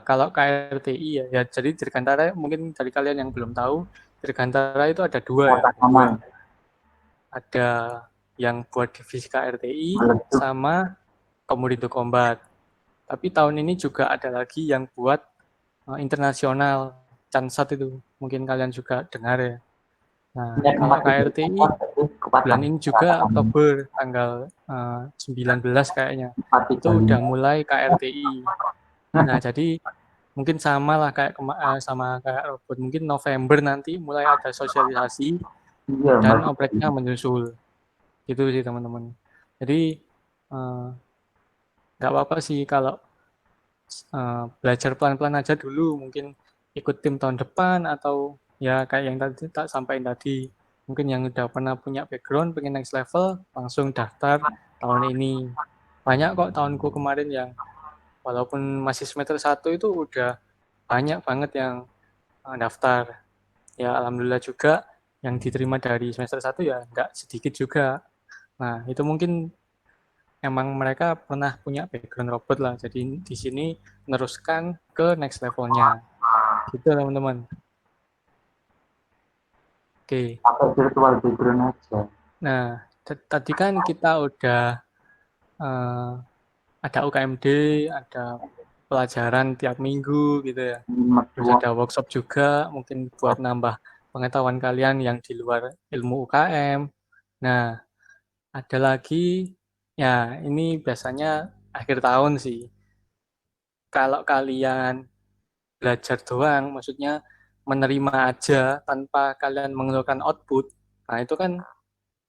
kalau KRTI ya jadi Dirgantara mungkin dari kalian yang belum tahu, Dirgantara itu ada dua ya. Ada yang buat divisi KRTI sama Komando Combat. Tapi tahun ini juga ada lagi yang buat internasional, Cansat itu. Mungkin kalian juga dengar ya. Nah, kalau KRTI bulan ini juga Oktober tanggal 19 kayaknya. Itu udah mulai KRTI. Nah, jadi mungkin sama lah kayak sama kayak robot. Mungkin November nanti mulai ada sosialisasi dan opreknya menyusul. Gitu sih teman-teman. Jadi nggak apa-apa sih kalau belajar pelan-pelan aja dulu, mungkin ikut tim tahun depan, atau ya kayak yang tadi tak sampaikan tadi, mungkin yang udah pernah punya background pengen next level langsung daftar tahun ini. Banyak kok tahunku kemarin yang walaupun masih semester 1 itu udah banyak banget yang daftar. Ya alhamdulillah juga yang diterima dari semester 1 ya nggak sedikit juga. Nah itu mungkin emang mereka pernah punya background robot lah, jadi di sini meneruskan ke next levelnya gitu teman-teman. Oke, Pakai virtual background aja. nah tadi kan kita udah ada UKMD, ada pelajaran tiap minggu gitu ya, terus ada workshop juga mungkin buat nambah pengetahuan kalian yang di luar ilmu UKM. Nah ada lagi ya, ini biasanya akhir tahun sih, kalau kalian belajar doang, maksudnya menerima aja tanpa kalian mengeluarkan output, nah itu kan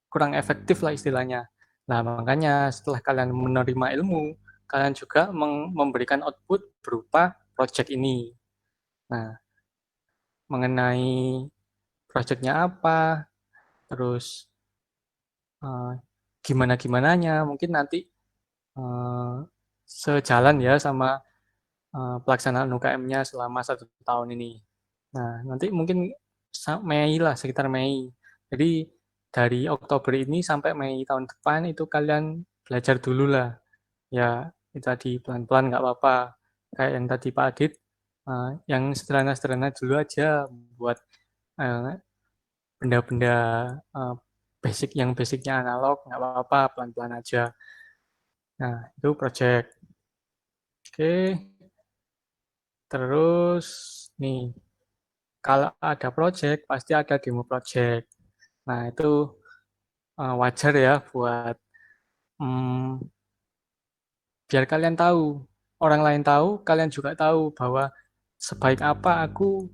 kurang efektif lah istilahnya. Nah makanya setelah kalian menerima ilmu, kalian juga memberikan output berupa project ini. Nah mengenai projectnya apa, terus gimana-gimananya, mungkin nanti sejalan ya sama pelaksanaan UKM-nya selama 1 tahun ini. Nah, nanti mungkin Mei lah, sekitar Mei. Jadi dari Oktober ini sampai Mei tahun depan itu kalian belajar dulu lah. Ya, itu tadi pelan-pelan nggak apa-apa. Kayak yang tadi Pak Adit, yang sederhana-sederhana dulu aja buat benda-benda basic, yang basicnya analog, nggak apa-apa, pelan-pelan aja. Nah, itu project. Oke, terus nih, kalau ada project, pasti ada demo project. Nah, itu wajar ya buat biar kalian tahu, orang lain tahu, kalian juga tahu bahwa sebaik apa aku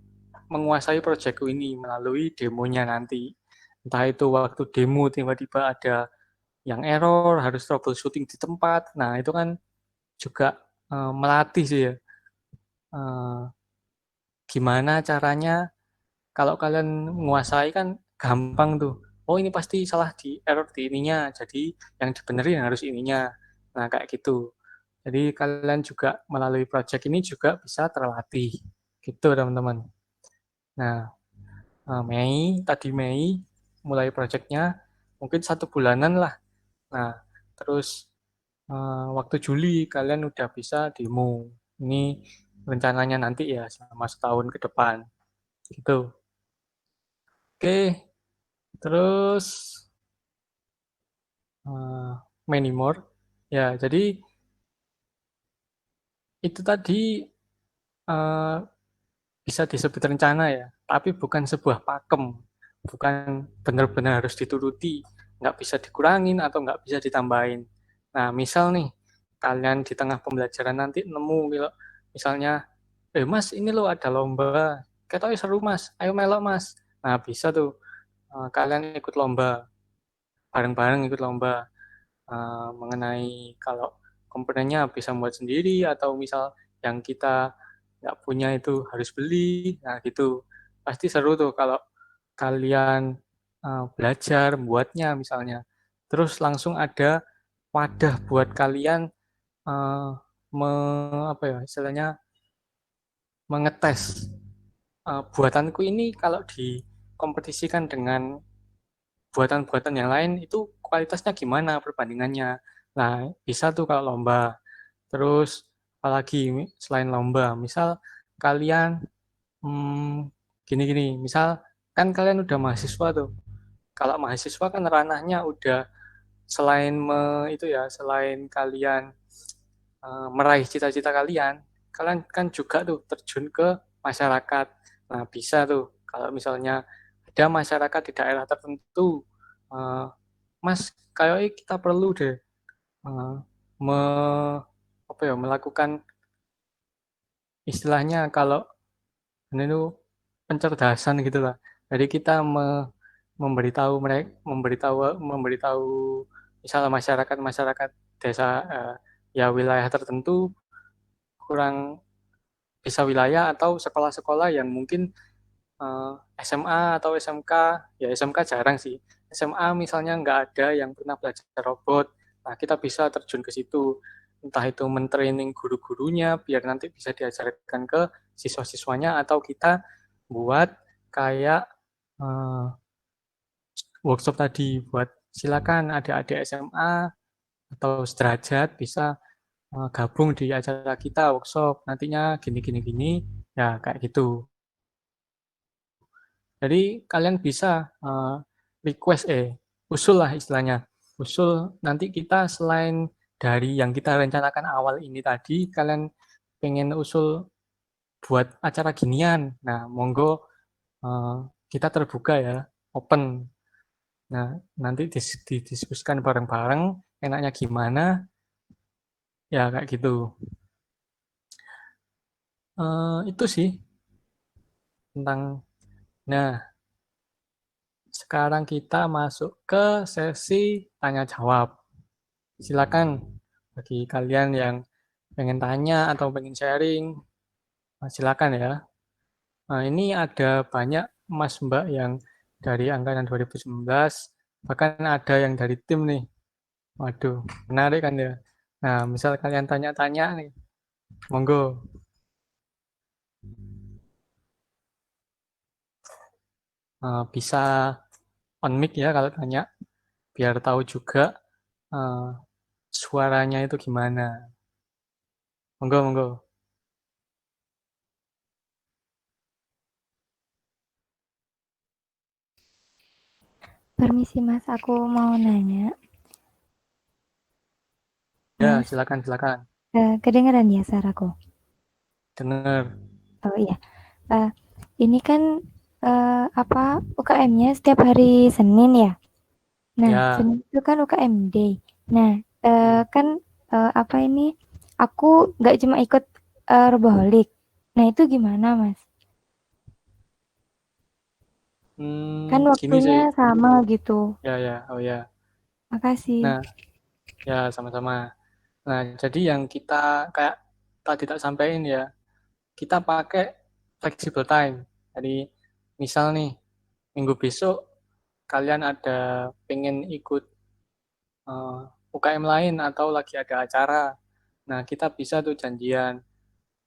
menguasai projectku ini melalui demonya nanti. Entah itu waktu demo tiba-tiba ada yang error, harus troubleshooting di tempat. Nah, itu kan juga melatih sih ya. Gimana caranya kalau kalian menguasai kan gampang tuh. Oh ini pasti salah di error di ininya, jadi yang dibenerin harus ininya. Nah kayak gitu. Jadi kalian juga melalui project ini juga bisa terlatih. Gitu teman-teman. Nah Mei mulai projectnya mungkin 1 bulanan lah. Nah terus waktu Juli kalian udah bisa demo. Ini rencananya nanti ya selama setahun ke depan. Gitu. Oke, terus many more. Ya, jadi itu tadi uh, bisa disebut rencana ya, tapi bukan sebuah pakem, bukan benar-benar harus dituruti, nggak bisa dikurangin atau nggak bisa ditambahin. Nah, misal nih, kalian di tengah pembelajaran nanti nemu, misalnya, mas ini loh ada lomba, katanya seru mas, ayo melok mas. Nah, bisa tuh, kalian ikut lomba, bareng-bareng ikut lomba, mengenai kalau komponennya bisa buat sendiri atau misal yang kita nggak punya itu harus beli, nah gitu pasti seru tuh kalau kalian belajar buatnya misalnya, terus langsung ada wadah buat kalian uh, apa ya istilahnya mengetes buatanku ini kalau dikompetisikan dengan buatan-buatan yang lain itu kualitasnya gimana perbandingannya. Nah, bisa tuh kalau lomba. Terus apalagi selain lomba, misal kalian gini-gini, misal kan kalian udah mahasiswa tuh. Kalau mahasiswa kan ranahnya udah selain itu ya, selain kalian meraih cita-cita kalian, kalian kan juga tuh terjun ke masyarakat. Nah, bisa tuh kalau misalnya ada masyarakat di daerah tertentu, eh, Mas, kayaknya kita perlu deh eh, me, apa ya, melakukan istilahnya kalau ini tuh pencerdasan gitu lah. Jadi kita memberitahu mereka, memberitahu misalnya masyarakat desa ya wilayah tertentu kurang bisa wilayah atau sekolah-sekolah yang mungkin SMA atau SMK, ya SMK jarang sih. SMA misalnya nggak ada yang pernah belajar robot, nah kita bisa terjun ke situ. Entah itu mentraining guru-gurunya biar nanti bisa diajarkan ke siswa-siswanya atau kita buat kayak uh, workshop tadi buat silakan adik-adik SMA atau sederajat bisa gabung di acara kita workshop nantinya gini gini gini ya kayak gitu. Jadi kalian bisa request usul lah istilahnya. Usul nanti kita selain dari yang kita rencanakan awal ini tadi, kalian pengen usul buat acara ginian. Nah, monggo kita terbuka ya, open. Nah, nanti didiskusikan bareng-bareng, enaknya gimana, ya kayak gitu. Itu sih tentang. Nah, sekarang kita masuk ke sesi tanya jawab. Silakan bagi kalian yang pengen tanya atau pengen sharing, silakan ya. Nah, ini ada banyak Mas Mbak yang dari angkatan 2019, bahkan ada yang dari tim nih. Waduh, menarik kan ya. Nah, misal kalian tanya-tanya nih, monggo. Bisa on mic ya kalau tanya, biar tahu juga suaranya itu gimana. Monggo, monggo. Permisi Mas, aku mau nanya. Ya, Mas, silakan, silakan. kedengeran ya suaraku? Dengar. Oh iya, ini kan apa UKM-nya setiap hari Senin ya? Nah, Ya. Senin itu kan UKM Day. Nah, kan apa ini? Aku nggak cuma ikut Roboholic. Nah, itu gimana, Mas? Kan Gini sih. waktunya sama gitu. Ya, ya, oh ya. Makasih. Nah, ya sama-sama. Nah, jadi yang kita kayak tadi tak sampaikan ya, kita pakai flexible time. Jadi, misal nih, minggu besok kalian ada pengen ikut UKM lain atau lagi ada acara. Nah, kita bisa tuh janjian.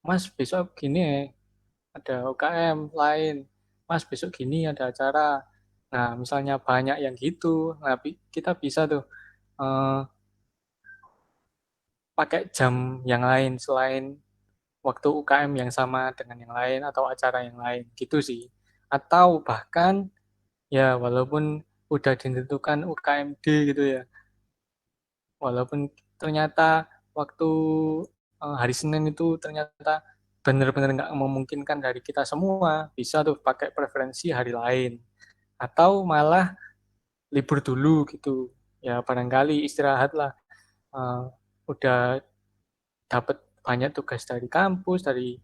Mas, besok gini ada UKM lain. Mas, besok gini ada acara. Nah, misalnya banyak yang gitu, nah kita bisa tuh pakai jam yang lain selain waktu UKM yang sama dengan yang lain atau acara yang lain gitu sih. Atau bahkan ya walaupun udah ditentukan UKMD gitu ya, walaupun ternyata waktu hari Senin itu ternyata benar-benar nggak memungkinkan dari kita semua, bisa tuh pakai preferensi hari lain atau malah libur dulu gitu ya, barangkali istirahat lah. Udah dapat banyak tugas dari kampus, dari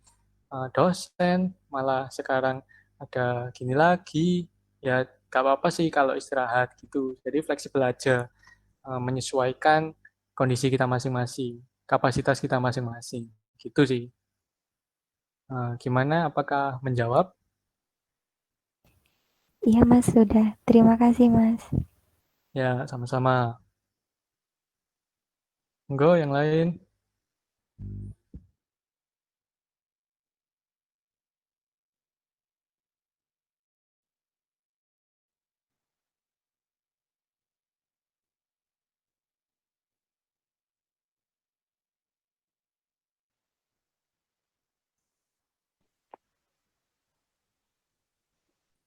dosen, malah sekarang ada gini lagi, ya gak apa-apa sih kalau istirahat gitu. Jadi fleksibel aja, menyesuaikan kondisi kita masing-masing, kapasitas kita masing-masing, gitu sih. Gimana, apakah menjawab? Iya Mas, sudah. Terima kasih Mas. Ya, sama-sama. Enggak, yang lain.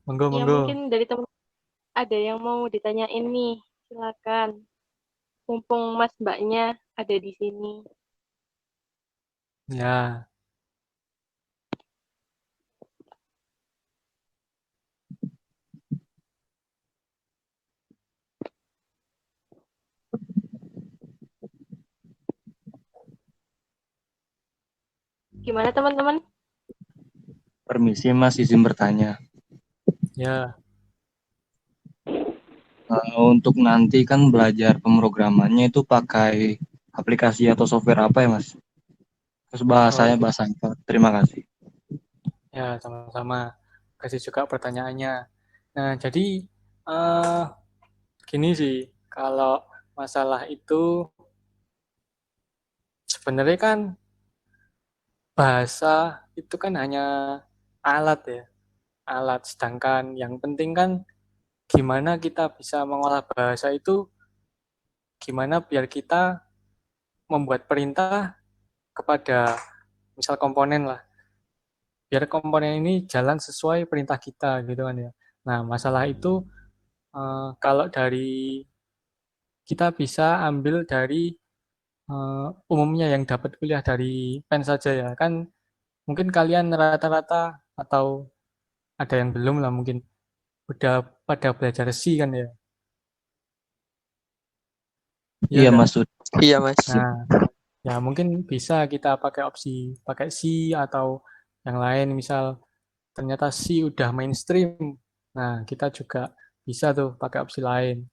Monggo, Ya monggo. mungkin dari teman ada yang mau ditanyain nih, silakan. Mumpung Mas Mbaknya ada di sini. Ya, Gimana teman-teman? Permisi Mas, izin bertanya. ya. Untuk nanti kan belajar pemrogramannya itu pakai aplikasi atau software apa ya Mas? Terus bahasanya Oke. bahasa apa? Terima kasih. Ya, sama-sama. Kasih juga pertanyaannya. Nah, jadi eh gini sih, kalau masalah itu sebenarnya kan bahasa itu kan hanya alat ya, alat. Sedangkan yang penting kan gimana kita bisa mengolah bahasa itu, gimana biar kita membuat perintah kepada misal komponen lah, biar komponen ini jalan sesuai perintah kita gitu kan ya. Nah, masalah itu kalau dari kita bisa ambil dari umumnya yang dapat kuliah dari PEN saja ya. Kan mungkin kalian rata-rata atau ada yang belum lah mungkin udah pada belajar C kan ya. Iya Iya enggak? Mas, Iya, Mas. Nah, ya mungkin bisa kita pakai opsi pakai C atau yang lain, misal ternyata C udah mainstream. Nah, kita juga bisa tuh pakai opsi lain.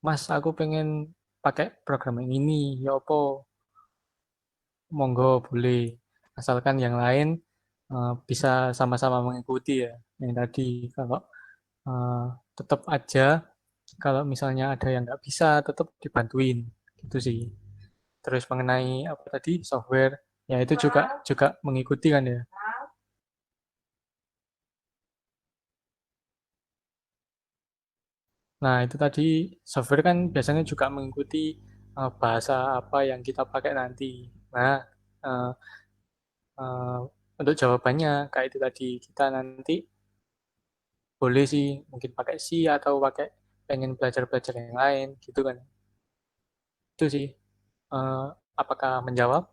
Mas, aku pengen pakai program yang ini, ya opo? Monggo boleh. Asalkan yang lain bisa sama-sama mengikuti ya. Yang tadi kalau eh, tetap aja kalau misalnya ada yang nggak bisa tetap dibantuin gitu sih. Terus mengenai apa tadi software, ya itu juga juga mengikuti kan ya. Nah itu tadi software kan biasanya juga mengikuti bahasa apa yang kita pakai nanti. Nah eh, eh, untuk jawabannya kayak itu tadi, kita nanti boleh sih mungkin pakai C atau pakai pengen belajar-belajar yang lain gitu kan. Itu sih. Eh, apakah menjawab?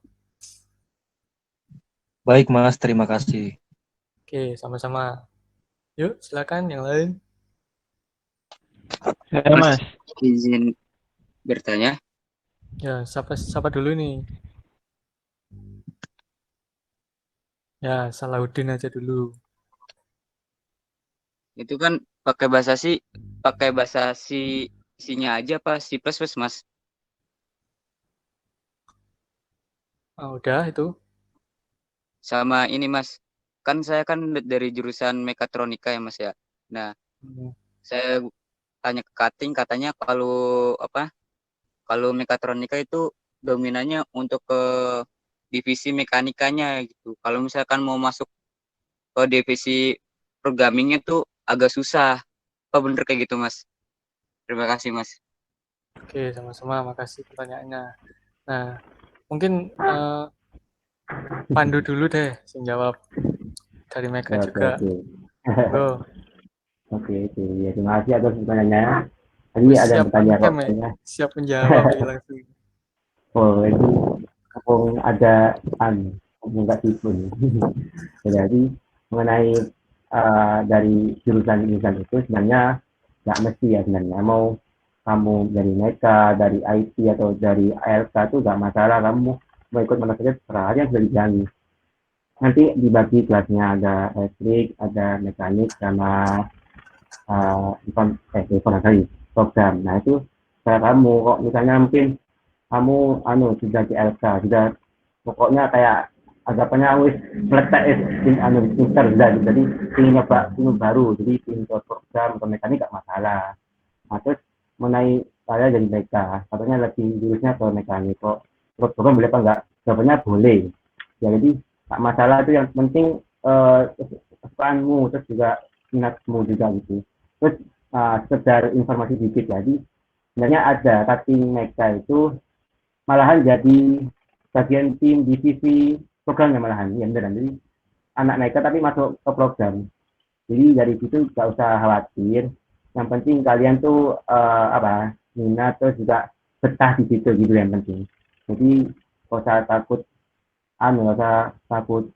baik Mas, terima kasih. Oke, sama-sama. Yuk, silakan yang lain. Saya Mas, Mas, izin bertanya, Ya, siapa siapa dulu nih? Ya, Salahuddin aja dulu. itu kan pakai bahasa C-nya aja apa C++ Mas? Udah itu. Sama ini Mas, kan saya kan dari jurusan mekatronika ya Mas ya. Nah, Hmm, saya tanya ke Kating, katanya apa? Kalau mekatronika itu dominannya untuk ke divisi mekanikanya gitu. Kalau misalkan mau masuk ke divisi programmingnya tuh agak susah. Apa bener kayak gitu Mas? Terima kasih Mas. Oke, sama-sama. Makasih pertanyaannya. Nah, Mungkin Pandu dulu deh yang jawab dari Mega Oke, juga. oke. Go. Oke, oke. Ya, terima kasih atas pertanyaannya. Tadi Wis ada yang siap bertanya kok ngecam ya. kayaknya. Siap menjawab nih langsung. Oh, itu mumpung ada nggak tipu nih. Jadi mengenai dari jurusan-jurusan itu sebenarnya nggak mesti ya sebenarnya. Mau kamu dari Meka, dari IT atau dari ALK itu nggak masalah. Kamu mau ikut mana saja terserah aja yang sudah dijalani. Nanti dibagi kelasnya ada elektrik, ada mekanik, sama program. Nah itu cara kamu kok misalnya mungkin kamu sudah di LK, sudah pokoknya kayak anggapannya wis meletak pinter sudah, jadi ingin nyoba ilmu baru, jadi ingin ke program atau mekanik gak masalah. Nah terus mengenai saya dari mereka katanya lebih jurusnya ke mekanik, kok program boleh apa enggak, jawabannya boleh ya. Jadi gak masalah, itu yang penting kesukaanmu, terus juga minatmu juga gitu. Terus sekedar informasi dikit, jadi sebenarnya ada cutting mereka itu malahan jadi bagian tim divisi programnya malahan, ya beneran. Jadi anak mereka tapi masuk ke program, jadi dari situ gak usah khawatir. Yang penting kalian tuh minat, terus juga betah di situ gitu yang penting. Jadi gak usah takut, gak usah takut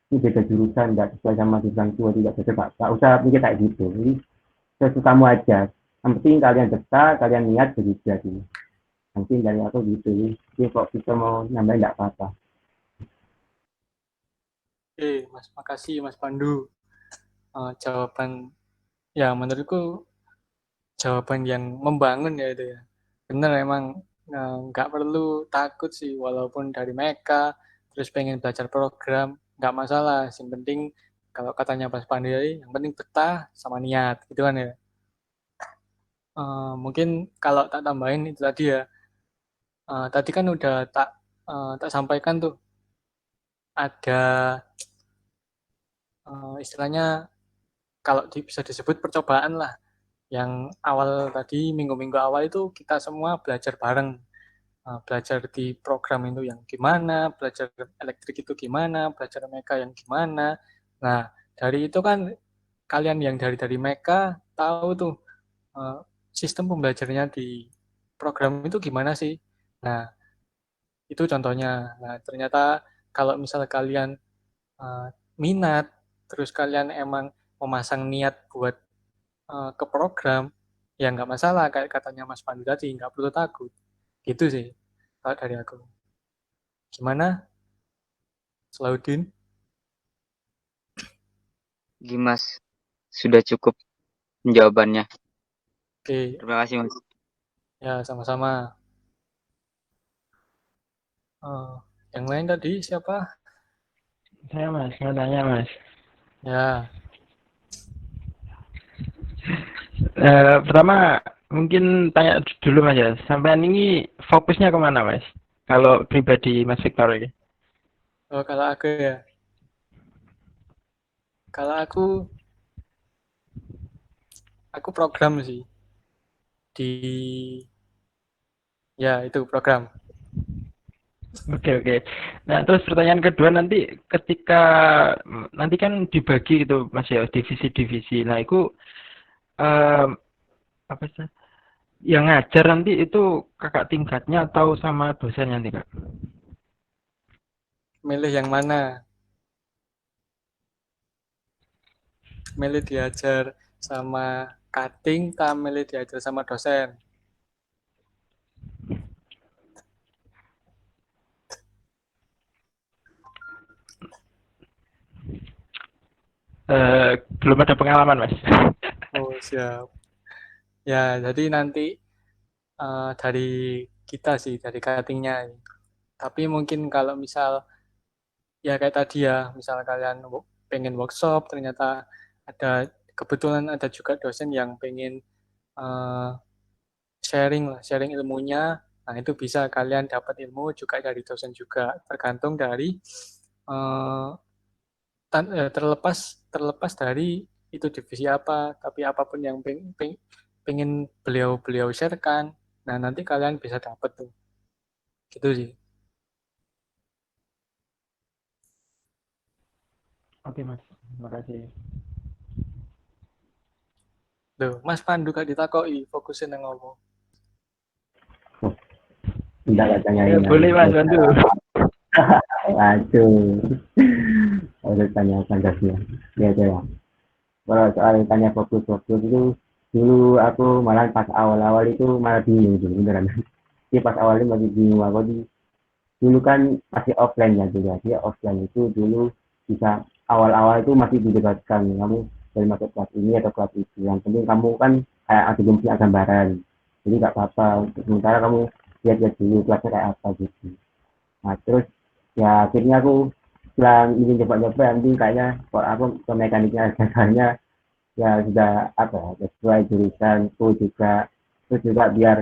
ini beda jurusan, nggak sesuai sama jurusan tua, tidak sesuai, nggak usah mikir kayak gitu. Jadi sesukamu aja, yang penting kalian betah, kalian niat begitu jadi. Mungkin dari aku gitu. Jadi kok kita mau nambahin nggak apa-apa. Oke, Mas, makasih Mas Pandu. Jawaban ya menurutku jawaban yang membangun ya itu ya. Bener emang nggak perlu takut sih, walaupun dari Meka terus pengen belajar program nggak masalah. Yang penting kalau katanya Mas Pandu tadi, yang penting betah sama niat gitu kan ya. Mungkin kalau tak tambahin itu tadi ya. Tadi kan udah tak sampaikan tuh ada istilahnya kalau bisa disebut percobaan lah. Yang awal tadi minggu-minggu awal itu kita semua belajar bareng. Belajar di program itu yang gimana, belajar elektrik itu gimana, belajar meka yang gimana. Nah, dari itu kan kalian yang dari meka tahu tuh sistem pembelajarannya di program itu gimana sih. Nah, itu contohnya. Nah, ternyata kalau misal kalian minat, terus kalian emang memasang niat buat ke program, ya nggak masalah. Kayak katanya Mas Pandu tadi, nggak perlu takut. Gitu sih, kalau dari aku. Gimana, Salahuddin? Gimas, sudah cukup jawabannya. Oke, Terima kasih Mas. ya sama-sama. Yang lain tadi siapa? Saya Mas, mau tanya Mas. Ya, Pertama mungkin tanya dulu Mas ya, sampean ini fokusnya kemana Mas? Kalau pribadi Mas Victor ini? kalau aku ya, kalau aku program sih di, ya itu program. Oke oke. Nah terus pertanyaan kedua, nanti ketika nanti kan dibagi gitu Mas ya, divisi-divisi. Nah itu apa sih? Yang ngajar nanti itu kakak tingkatnya atau sama dosen nanti Kak? Milih yang mana? Milih diajar sama cutting, tak milih diajar sama dosen? Belum ada pengalaman Mas. Oh siap. Ya, jadi nanti dari kita sih, dari cuttingnya. Tapi mungkin kalau misal, ya kayak tadi ya, misal kalian pengen workshop, ternyata ada kebetulan ada juga dosen yang pengen eh, sharing ilmunya. Nah, itu bisa kalian dapat ilmu juga dari dosen juga, tergantung dari eh, terlepas terlepas dari itu divisi apa, tapi apapun yang pengen beliau sharekan, nah nanti kalian bisa dapat tuh, gitu sih. Oke Mas, terima kasih. Loh, Mas Pandu gak ditakoki, fokusin nang ngomong. Tidak katanya Ya, boleh Mas, bantu. Waduh, harus tanya Pancasila. Ya, ya. Kalau soal tanya fokus-fokus itu, dulu aku malah pas awal-awal itu malah bingung dulu, beneran. Jadi pas awalnya masih bingung aku dulu kan masih offline ya dulu ya. Dia offline itu dulu bisa awal-awal itu masih didebatkan kamu dari masuk kelas ini atau kelas itu. Yang penting kamu kan kayak belum punya gambaran. Jadi nggak apa-apa. Sementara kamu lihat-lihat dulu kelasnya kayak apa gitu. Nah terus ya akhirnya aku setelah ingin coba-coba nanti kayaknya kok aku ke mekaniknya dasarnya ya sudah apa ya sesuai jurusanku juga, terus juga biar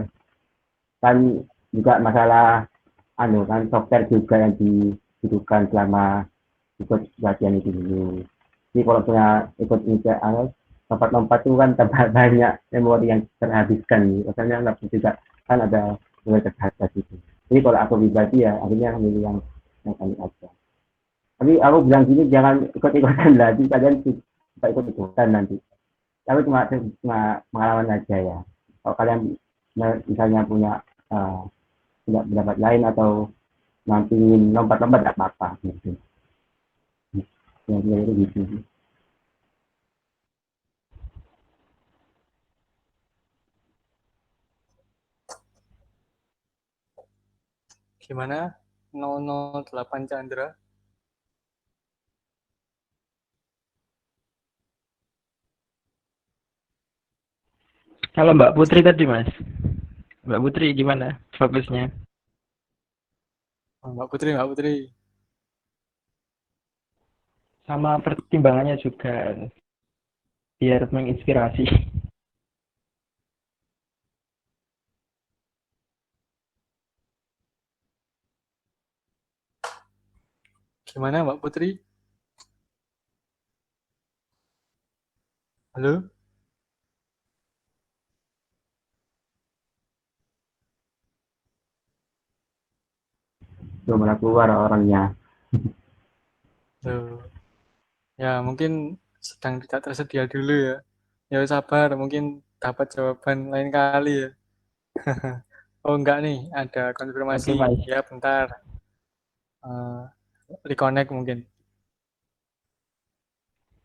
kan juga masalah kan software juga yang dibutuhkan selama ikut latihan itu dulu. Jadi kalau punya ikut lompat-lompat itu kan tambah banyak memori yang terhabiskan. Misalnya laptop juga kan ada memori terbatas itu. Jadi kalau aku pribadi ya akhirnya milih yang mekanik aja. Tapi aku bilang gini jangan ikut-ikutan lagi, kalian suka ikut-ikutan nanti. Tapi cuma pengalaman aja ya. Kalau kalian misalnya punya pendapat lain atau nanti ingin lompat-lompat tidak apa-apa gitu. Ya, itu gitu. Gimana? 008 Chandra. Kalau Mbak Putri tadi Mas, Mbak Putri gimana fokusnya? Mbak Putri. Sama pertimbangannya juga biar menginspirasi. Gimana Mbak Putri? Halo? Belum pernah keluar orangnya. Loh. Ya mungkin sedang tidak tersedia dulu ya. Ya sabar, mungkin dapat jawaban lain kali ya. Oh enggak nih, ada konfirmasi. Oke Mas, Ya bentar. Reconnect mungkin.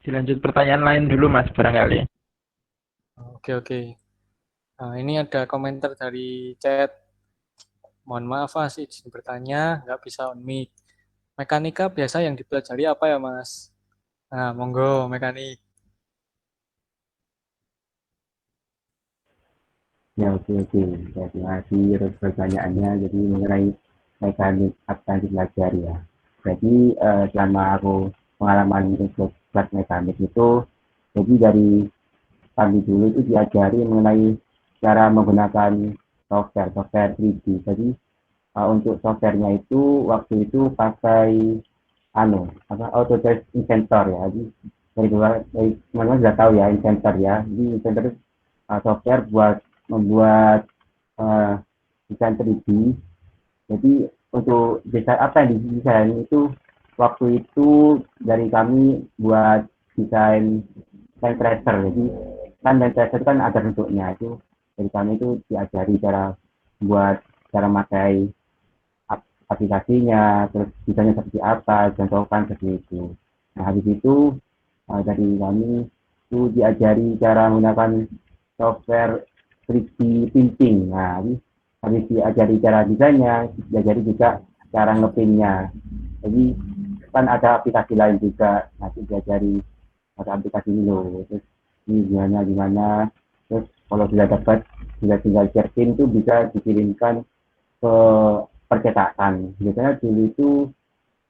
dilanjut pertanyaan lain dulu Mas barangkali. Oke. Nah, ini ada komentar dari chat. Mohon maaf Mas, izin bertanya, nggak bisa on mic. Mekanika biasa yang dipelajari apa ya Mas? Nah, monggo mekanik. Ya oke. Ya, terima kasih atas pertanyaannya. Jadi mengenai mekanik apa yang dipelajari ya. Jadi selama aku pengalaman ikut kelas mekanik itu, jadi dari kami dulu itu diajari mengenai cara menggunakan software 3D. Jadi untuk softwarenya itu waktu itu pakai Autodesk Inventor ya. Jadi dari teman-teman sudah tahu ya Inventor ya. Jadi Inventor itu software buat membuat desain 3D. Jadi untuk desain apa yang didesain itu waktu itu dari kami buat desain tracer. Jadi kan tracer kan ada bentuknya itu dari kami itu diajari cara pakai aplikasinya, terus desainnya seperti apa, contohkan seperti itu. Nah habis itu dari kami itu diajari cara menggunakan software 3D printing. Nah habis diajari cara desainnya, diajari juga cara ngepinnya. Jadi kan ada aplikasi lain juga, nanti diajari ada aplikasi dulu. Terus ini gimana. Terus kalau sudah dapat, sudah tinggal share pin itu bisa dikirimkan ke percetakan. Biasanya dulu itu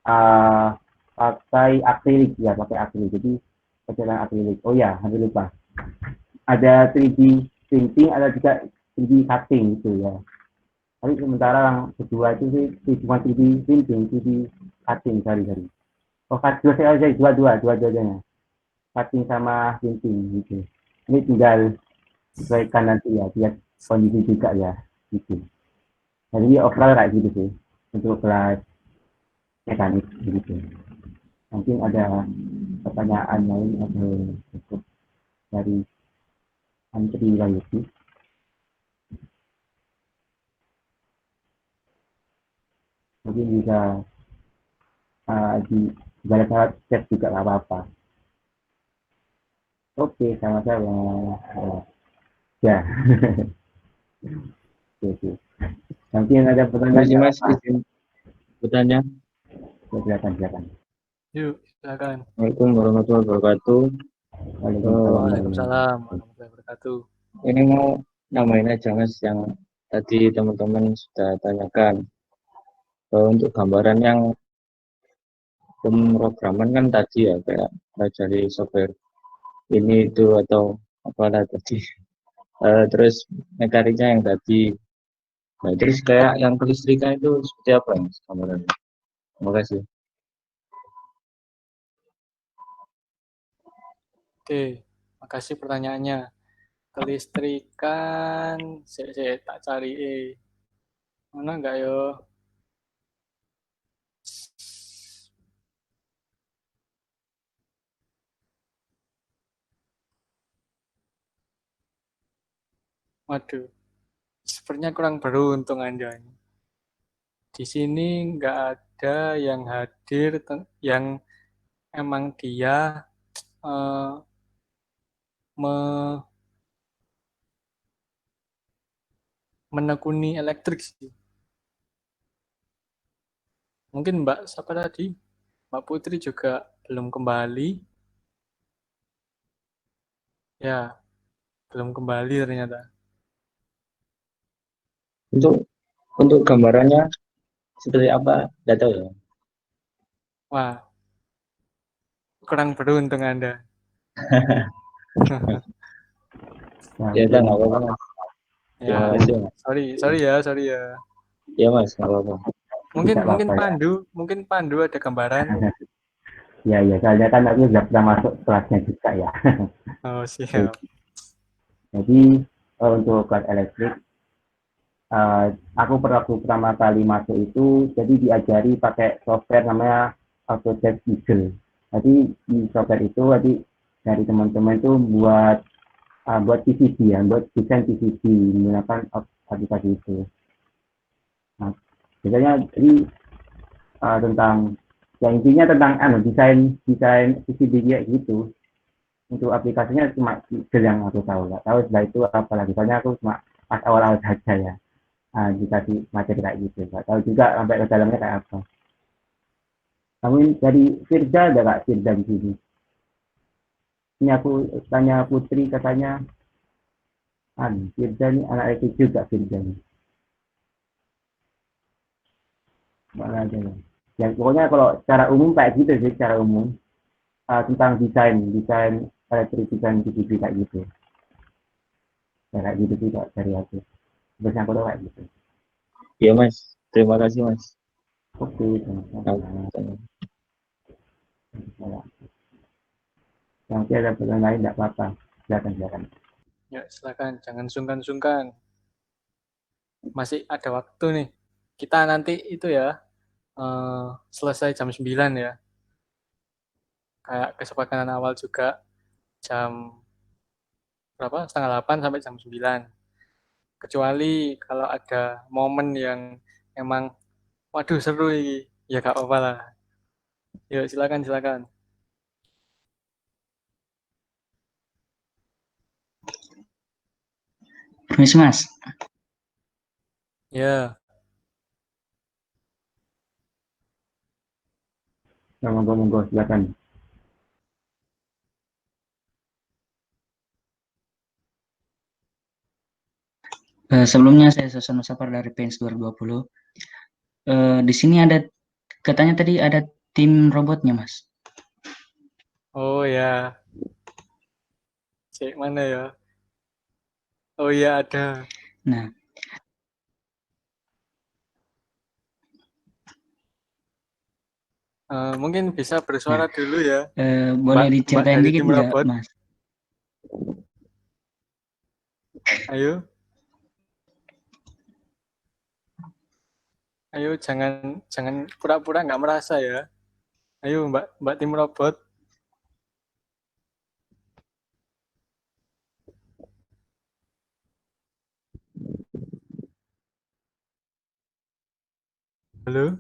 pakai akrilik. Jadi percetakan akrilik. Oh ya, hampir lupa. Ada 3D printing, ada juga 3D cutting gitu ya. Tapi sementara yang kedua itu sih cuma 3D printing, 3D cutting sorry. Oh, dua-duanya. Cutting sama printing gitu. Ini tinggal sesuaikan nanti ya, lihat kondisi juga ya gitu. Jadi overall kayak gitu sih untuk kelas mekanik gitu. Mungkin ada pertanyaan lain atau cukup dari Antri Wahyudi? Mungkin bisa di saat chat juga nggak apa-apa. Oke, sama-sama. Ya. Oke. Nanti yang ada pertanyaan Masih Mas, izin bertanya. Silakan. Yuk, silakan. Assalamualaikum warahmatullahi wabarakatuh. Waalaikumsalam warahmatullahi wabarakatuh. Ini mau namain aja Mas yang tadi teman-teman sudah tanyakan. Untuk gambaran yang pemrograman kan tadi ya kayak dari software ini itu atau apalah tadi. Terus mekaniknya yang tadi. Nah, terus kayak yang kelistrikan itu seperti apa Mas gambarannya? Terima kasih. Oke, makasih pertanyaannya. Kelistrikan, saya tak cari mana enggak yo? Waduh, sepertinya kurang beruntung Anda ini. Di sini nggak ada yang hadir yang emang dia uh, menekuni elektrik sih. Mungkin Mbak siapa tadi? Mbak Putri juga belum kembali. Ya, belum kembali ternyata. Untuk gambarannya seperti apa? Tidak tahu ya. Wah, kurang beruntung Anda. Ya udah nggak apa-apa Mas. Terima Ya, kasih Mas. sorry ya. Ya Mas, nggak apa-apa. Mungkin Pandu ada gambaran. Ya, soalnya kan aku sudah pernah masuk kelasnya juga ya. Oh, siap. Jadi untuk kelas elektrik, aku pertama kali masuk itu, jadi diajari pakai software namanya AutoCAD Eagle. Jadi di software itu, jadi dari teman-teman itu buat PCB ya, buat desain PCB menggunakan aplikasi itu. Nah, biasanya jadi tentang ya intinya tentang desain PCB kayak gitu. Untuk aplikasinya cuma Google yang aku tahu, nggak tahu setelah itu apalagi, soalnya aku cuma pas awal-awal saja ya dikasih materi kayak gitu, nggak tahu juga sampai ke dalamnya kayak apa. Namun dari Firda ada nggak Firda di sini? Ini aku tanya Putri, katanya Firda ini anak itu juga Firda ini. Mana aja ya. Ya pokoknya kalau secara umum kayak gitu sih, secara umum tentang desain elektrik, desain PCB kayak gitu. Ya, kayak gitu sih dari aku. Terus yang kedua kayak gitu. Iya Mas, terima kasih Mas. Oke, sama-sama. Nanti ada pertanyaan lain tidak apa-apa. Silakan. Ya, silakan, jangan sungkan-sungkan. Masih ada waktu nih. Kita nanti itu ya selesai jam 9 ya. Kayak kesepakatan awal juga jam berapa? Setengah 8 sampai jam 9. Kecuali kalau ada momen yang emang waduh seru ini, ya gak apa-apa lah. Yuk, silakan. Permisi Mas. Ya. Monggo, silakan. Sebelumnya saya Susan Sapar dari PENS 2020. Di sini ada katanya tadi ada tim robotnya Mas. Oh ya. Cek mana ya? Oh iya ada. Nah. Mungkin bisa bersuara dulu ya. Boleh diceritain dikit nggak Mas? Ayo, jangan pura-pura nggak merasa ya. Ayo Mbak tim robot. Halo?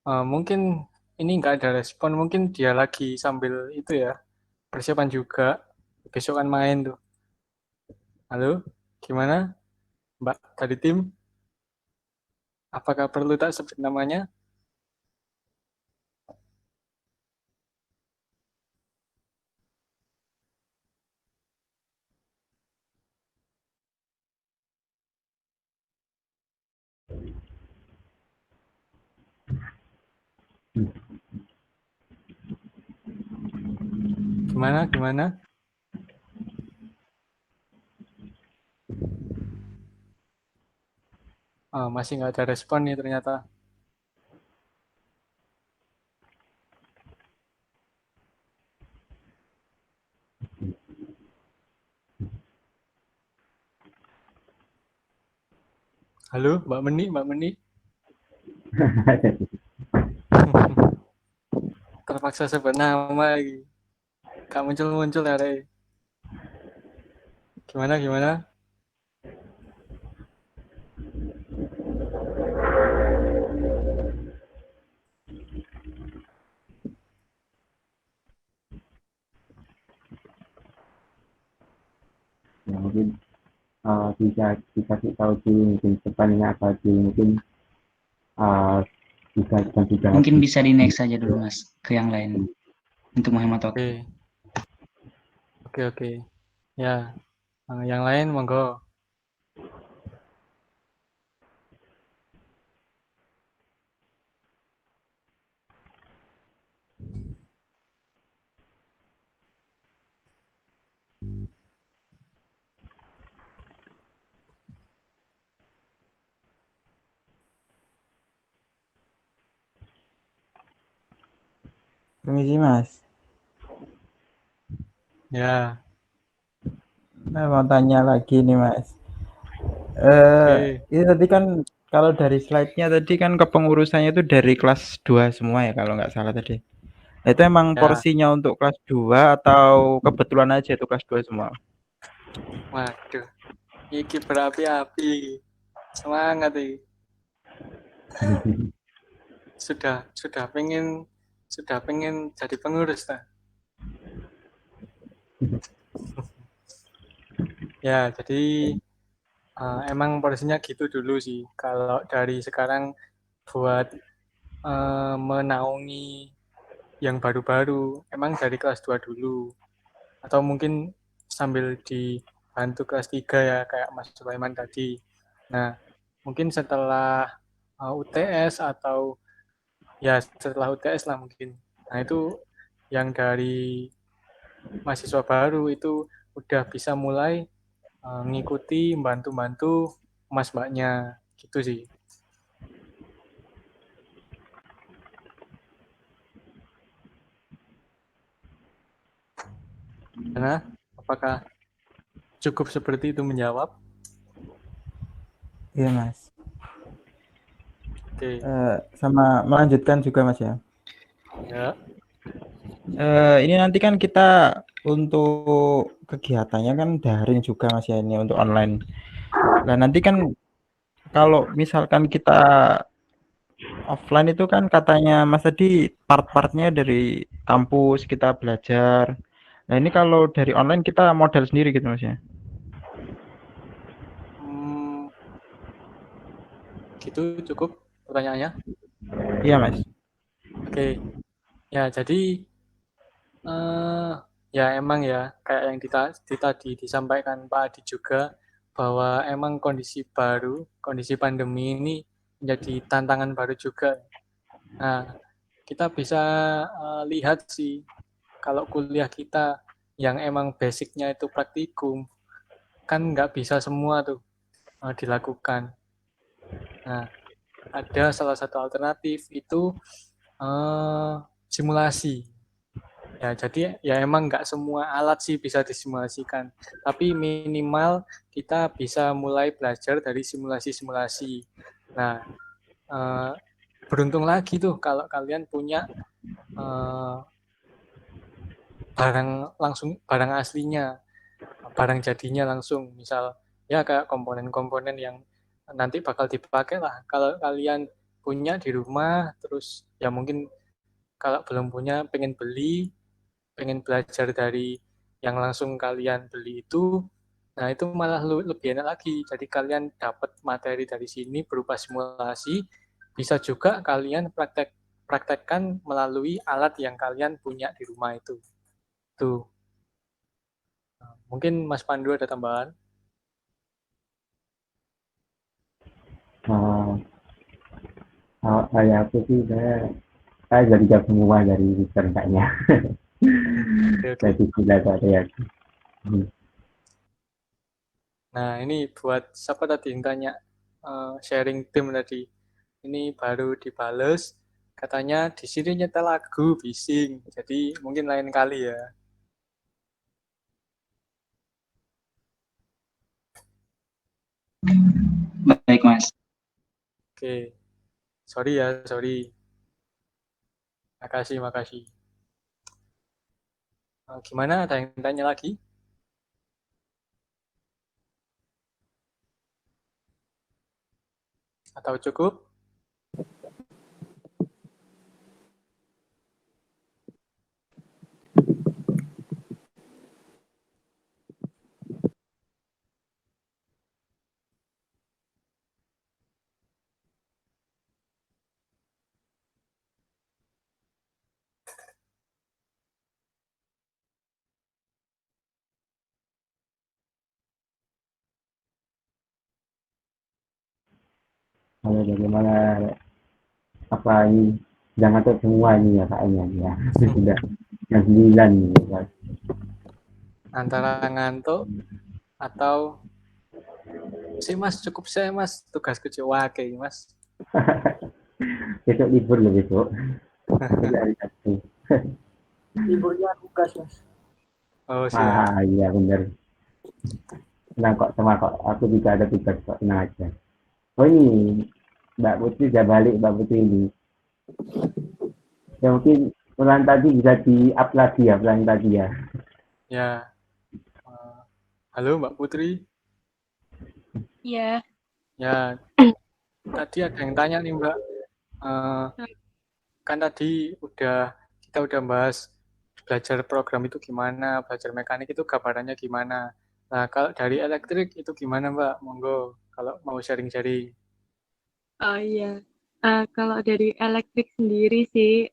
Mungkin ini nggak ada respon, mungkin dia lagi sambil itu ya, persiapan juga. Besok kan main tuh. Halo? Gimana, Mbak dari tim? Apakah perlu tak sebut namanya? Gimana? Masih nggak ada respon nih ternyata. Halo, Mbak Meni. Terpaksa sebut nama lagi. Gak muncul ya, Rey. Gimana? Ya, mungkin bisa dikasih tahu di mungkin depannya apa di mungkin bisa dibahas. Mungkin bisa di next saja dulu Mas ke yang lain untuk menghemat waktu. Oke. Ya, yang lain monggo. Permisi Mas. Ya. Nah, mau tanya lagi nih Mas. Ini tadi kan kalau dari slide-nya tadi kan kepengurusannya itu dari kelas 2 semua ya kalau nggak salah tadi. Nah, itu emang Ya. porsinya untuk kelas 2 atau kebetulan aja itu kelas 2 semua? Waduh. Iki berapi-api. Semangat iki. Sudah pengen jadi pengurus ta. Ya, jadi emang porsinya gitu dulu sih. Kalau dari sekarang buat menaungi yang baru-baru, emang dari kelas 2 dulu. Atau mungkin sambil dibantu kelas 3 ya, kayak Mas Sulaiman tadi. Nah, mungkin setelah UTS atau ya setelah UTS lah mungkin. Nah, itu yang dari mahasiswa baru itu udah bisa mulai ngikuti, bantu-bantu mas mbaknya gitu sih. Karena apakah cukup seperti itu menjawab? Iya Mas. Oke. Sama melanjutkan juga Mas ya. Ya. Ini nanti kan kita untuk kegiatannya kan daring juga Mas ya, ini untuk online. Nah nanti kan kalau misalkan kita offline itu kan katanya Mas tadi part-partnya dari kampus kita belajar. Nah ini kalau dari online kita modal sendiri gitu Mas ya? Gitu cukup pertanyaannya? Iya Mas. Oke. Ya jadi ya emang ya kayak yang tadi disampaikan Pak Adi juga bahwa emang kondisi pandemi ini menjadi tantangan baru juga. Nah, kita bisa lihat sih kalau kuliah kita yang emang basicnya itu praktikum, kan nggak bisa semua tuh dilakukan. Nah, ada salah satu alternatif itu simulasi. Ya, jadi ya emang nggak semua alat sih bisa disimulasikan, tapi minimal kita bisa mulai belajar dari simulasi-simulasi. Nah, beruntung lagi tuh kalau kalian punya barang aslinya, barang jadinya langsung, misal ya kayak komponen-komponen yang nanti bakal dipakai lah. Kalau kalian punya di rumah, terus ya mungkin kalau belum punya pengen beli, pengen belajar dari yang langsung kalian beli itu, nah itu malah lebih enak lagi. Jadi kalian dapat materi dari sini berupa simulasi, bisa juga kalian praktekkan melalui alat yang kalian punya di rumah itu. Tuh. Mungkin Mas Pandu ada tambahan? Kalau saya aku sih saya jadi jawab semua dari ceritanya. Jadi tidak ada ya. Nah ini buat siapa tadi yang tanya sharing tim tadi. Ini baru dibales. Katanya di sini nyetel lagu bising. Jadi mungkin lain kali ya. Baik, Mas. Oke. Sorry ya, sorry. Makasih, makasih. Gimana? Ada yang tanya lagi? Atau cukup? Kalau bagaimana apa ini jangan tuh semua ini ya kayaknya ya sudah yang 9 nih ya. Antara ngantuk atau sih mas, cukup saya mas, tugas kecil wake mas. Besok libur loh besok. Hari Sabtu. Liburnya tugas, Mas. Oh siap. Iya benar. Nah kok sama kok aku juga ada tugas kok, tenang aja. Oh ini Mbak Putri sudah balik, Mbak Putri ini. Ya mungkin ulang tadi bisa di-up lagi ya, ulang tadi ya. Ya. Halo Mbak Putri. Iya. Ya. Tadi ada yang tanya nih Mbak. Kan tadi kita udah bahas belajar program itu gimana, belajar mekanik itu gambarannya gimana. Nah, kalau dari elektrik itu gimana Mbak? Monggo, kalau mau sharing-sharing. Oh iya. Kalau dari elektrik sendiri sih,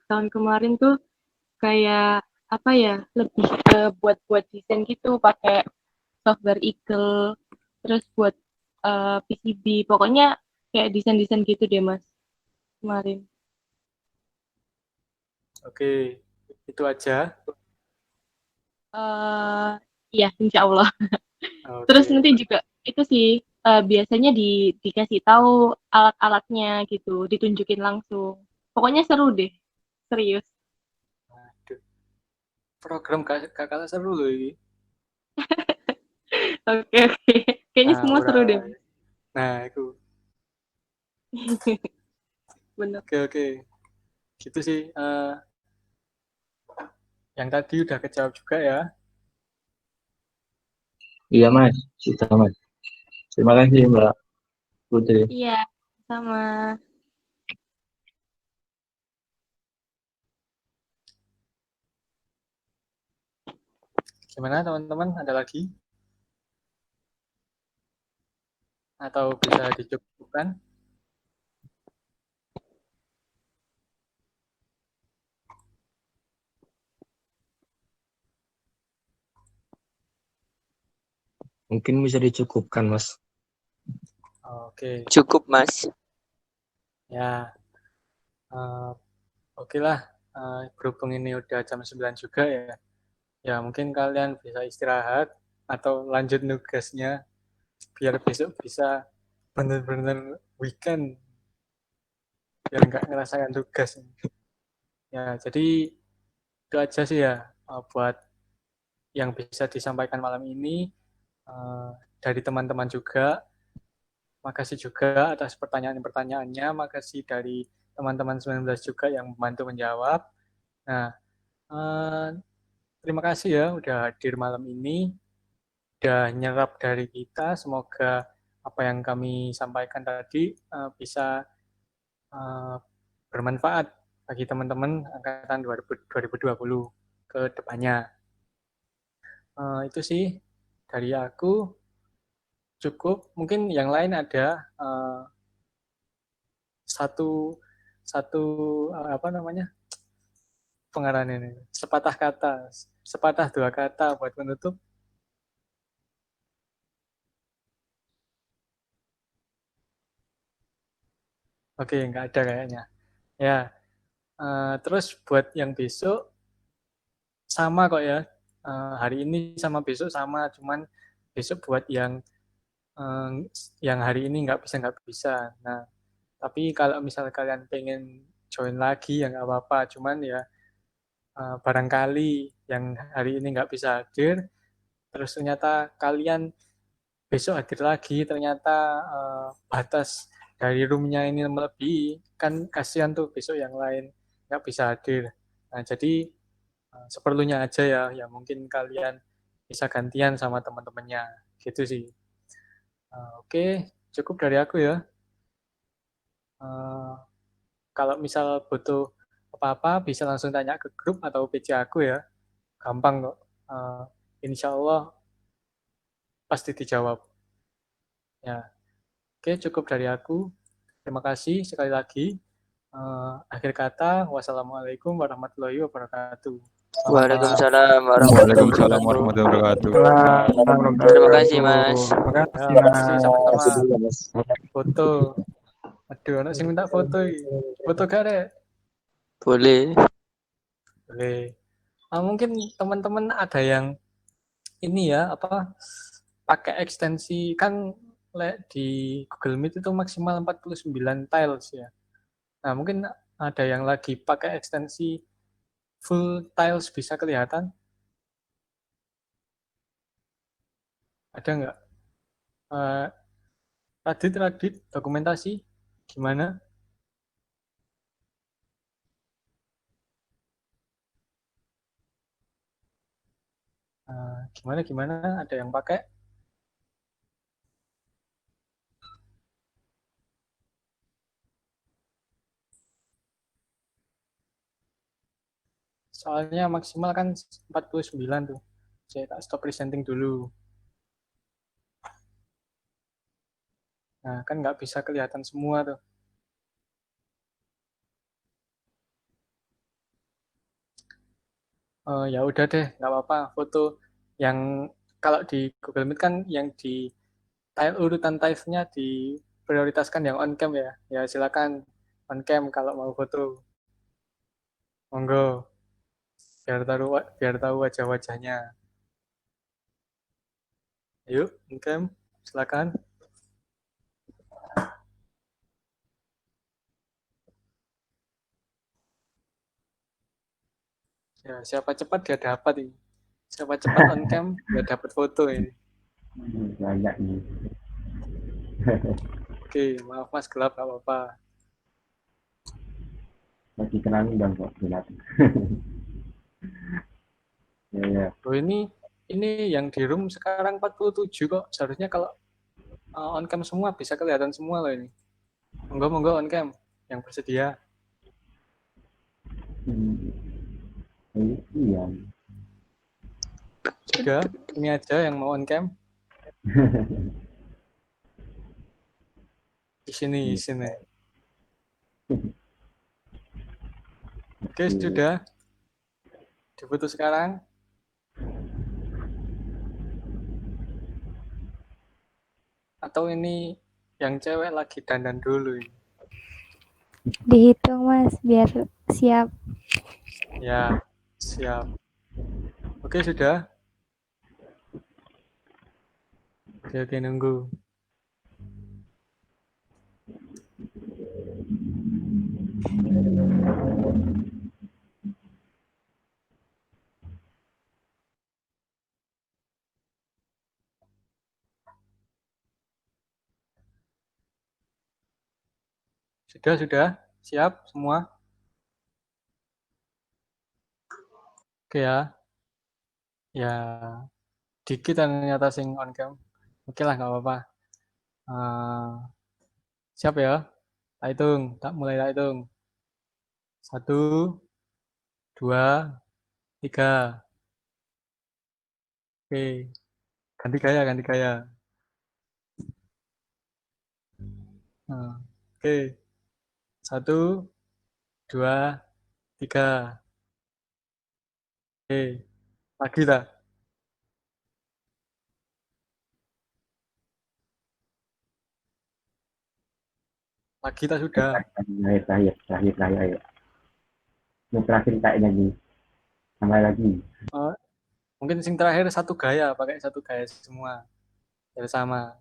tahun kemarin tuh kayak apa ya, lebih ke buat desain gitu, pakai software Eagle, terus buat PCB. Pokoknya kayak desain-desain gitu deh Mas kemarin. Oke, itu aja. Iya, insya Allah. Terus Oke. nanti juga itu sih biasanya dikasih tahu alat-alatnya gitu, ditunjukin langsung. Pokoknya seru deh, serius. Aduh. Program gak kalah seru loh ini. Oke, oke. Kayaknya semua seru deh. Nah, itu. Bener. Oke. Gitu sih. Yang tadi udah kejawab juga ya. Iya Mas, sudah Mas. Terima kasih Mbak Putri. Iya, sama. Gimana teman-teman? Ada lagi? Atau bisa dicukupkan? Mungkin bisa dicukupkan, Mas. Oke. Cukup, Mas. Ya. Oke lah. Berhubung ini udah jam 9 juga ya. Ya, mungkin kalian bisa istirahat atau lanjut nugasnya biar besok bisa bener-bener weekend. Biar nggak ngerasain tugas. Ya, jadi itu aja sih ya buat yang bisa disampaikan malam ini dari teman-teman juga. Makasih juga atas pertanyaan-pertanyaannya. Makasih dari teman-teman 19 juga yang membantu menjawab. Nah, terima kasih ya udah hadir malam ini. udah nyerap dari kita. Semoga apa yang kami sampaikan tadi bisa bermanfaat bagi teman-teman angkatan 2020 ke depannya. Itu sih dari aku, cukup. Mungkin yang lain ada satu apa namanya, pengarahan ini, sepatah kata, sepatah dua kata buat menutup. Oke, nggak ada kayaknya. Ya, terus buat yang besok sama kok ya. Hari ini sama besok sama, cuman besok buat yang hari ini nggak bisa. Nah, tapi kalau misal kalian pengen join lagi ya nggak apa-apa. Cuman ya barangkali yang hari ini nggak bisa hadir, terus ternyata kalian besok hadir lagi, ternyata batas dari roomnya ini melebihi, kan kasihan tuh besok yang lain nggak bisa hadir. Nah, jadi seperlunya aja ya mungkin kalian bisa gantian sama teman-temannya, gitu sih. Oke, cukup dari aku ya. Kalau misal butuh apa-apa bisa langsung tanya ke grup atau PC aku ya, gampang kok. Insya Allah pasti dijawab. Ya, oke, cukup dari aku. Terima kasih sekali lagi. Akhir kata, wassalamualaikum warahmatullahi wabarakatuh. Selamat malam. Waalaikumsalam warahmatullahi Waalaikumsalam wabarakatuh. warahmatullahi wabarakatuh. Terima kasih, Mas. Terima Ya, kasih, makasih sama-sama. Mas. Foto. Aduh, anak sih minta foto. Foto gak ada? Boleh. Boleh. Mungkin teman-teman ada yang ini ya, apa, pakai ekstensi, kan di Google Meet itu maksimal 49 tiles ya. Nah, mungkin ada yang lagi pakai ekstensi full tiles bisa kelihatan? Ada nggak? Radit, dokumentasi gimana? Gimana? Ada yang pakai? Soalnya maksimal kan 49 tuh. Saya tak stop presenting dulu. Nah, kan nggak bisa kelihatan semua tuh. Ya udah deh, nggak apa-apa. Foto yang kalau di Google Meet kan yang di urutan tiles-nya diprioritaskan yang on cam ya. Ya silakan on cam kalau mau foto. Monggo, biar tahu wajah-wajahnya. Yuk, on cam, silakan. Ya, siapa cepat dia dapat ini. Siapa cepat on cam dia dapat foto ini. Banyak nih. Oke, maaf Mas gelap, nggak apa-apa. Lagi kenalin dong kok gelap. Ya. Oh, ini yang di room sekarang 47 kok. Seharusnya kalau on cam semua bisa kelihatan semua loh ini. Monggo on cam yang bersedia. Iya. Sudah, ini aja yang mau on cam. Di sini. Oke, sudah. Difoto sekarang. Atau ini yang cewek lagi dandan dulu ini. Dihitung Mas biar siap. Ya, siap. Oke, sudah. Oke, nunggu. Sudah. Siap semua? Oke ya. Ya. dikit ternyata sing on cam. Oke lah, nggak apa-apa. Eh, siap ya? Tak hitung, tak mulai tak hitung. 1, 2, 3. Oke, ganti gaya, ganti gaya. Nah, oke, 1, 2, 3. Oke, lagi tak? Lagi tak sudah? Terakhir, ayo. Yang terakhir kayaknya lagi. Tambah lagi. Eh, mungkin sing terakhir satu gaya, pakai satu gaya semua. Biar sama.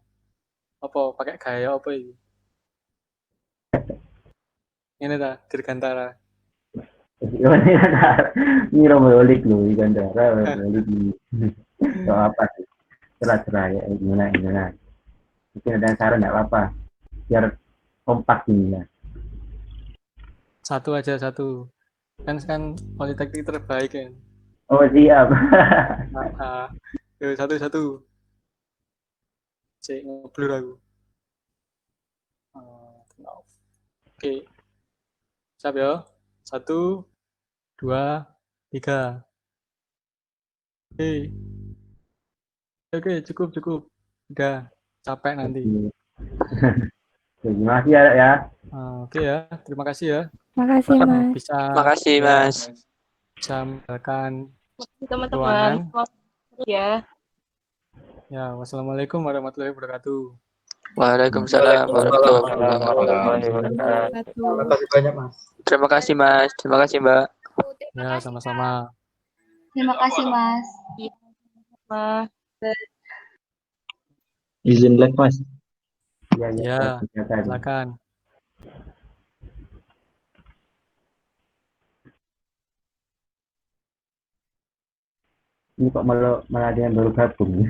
Apa, pakai gaya apa ini? Ini tak, dirgantara. Ini robolik loh, ikan darah, robolik ini. So apa sih? Cerah-cerah ya, gimana. Mungkin ada saran nggak apa-apa, biar kompak ini ya. Satu aja, satu. Kan politeknik terbaik kan. Oh siap. Nah, yuk, satu-satu. Cek ngeblur aku. Oke, siap ya. 1, 2, 3. Oke, oke, cukup. Udah, capek nanti. Terima kasih ya. Oke ya, terima kasih ya. Makasih, Mas. Bisa Makasih, Mas. bisa meninggalkan Teman-teman. ruangan. Ya. Ya, wassalamualaikum warahmatullahi wabarakatuh. Waalaikumsalam warahmatullahi wabarakatuh. Terima kasih banyak, Mas. Terima kasih, Mas. Terima kasih, Mbak. Ya, sama-sama. Terima kasih, Mas. Mas. Izin like, Mas. Ya, silakan. Ini kok malah ada yang baru gabung.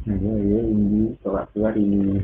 Iya, ini coba keluar ini.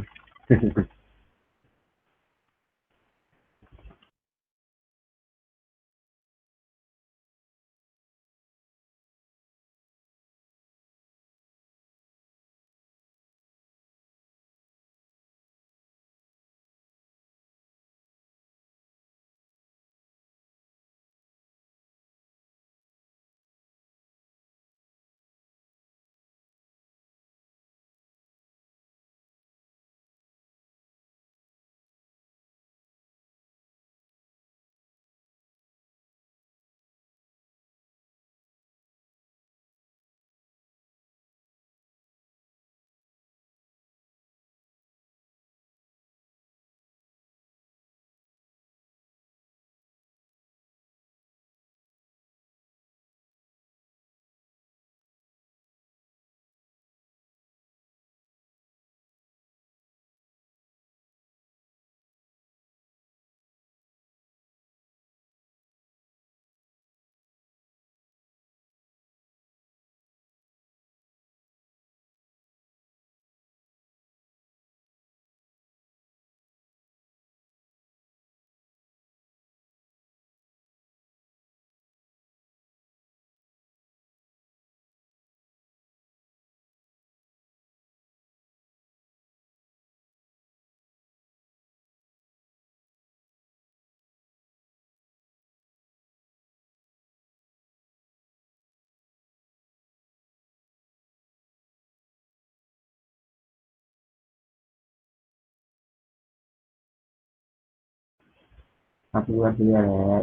Aku keluar dulu ya,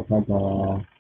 dadah.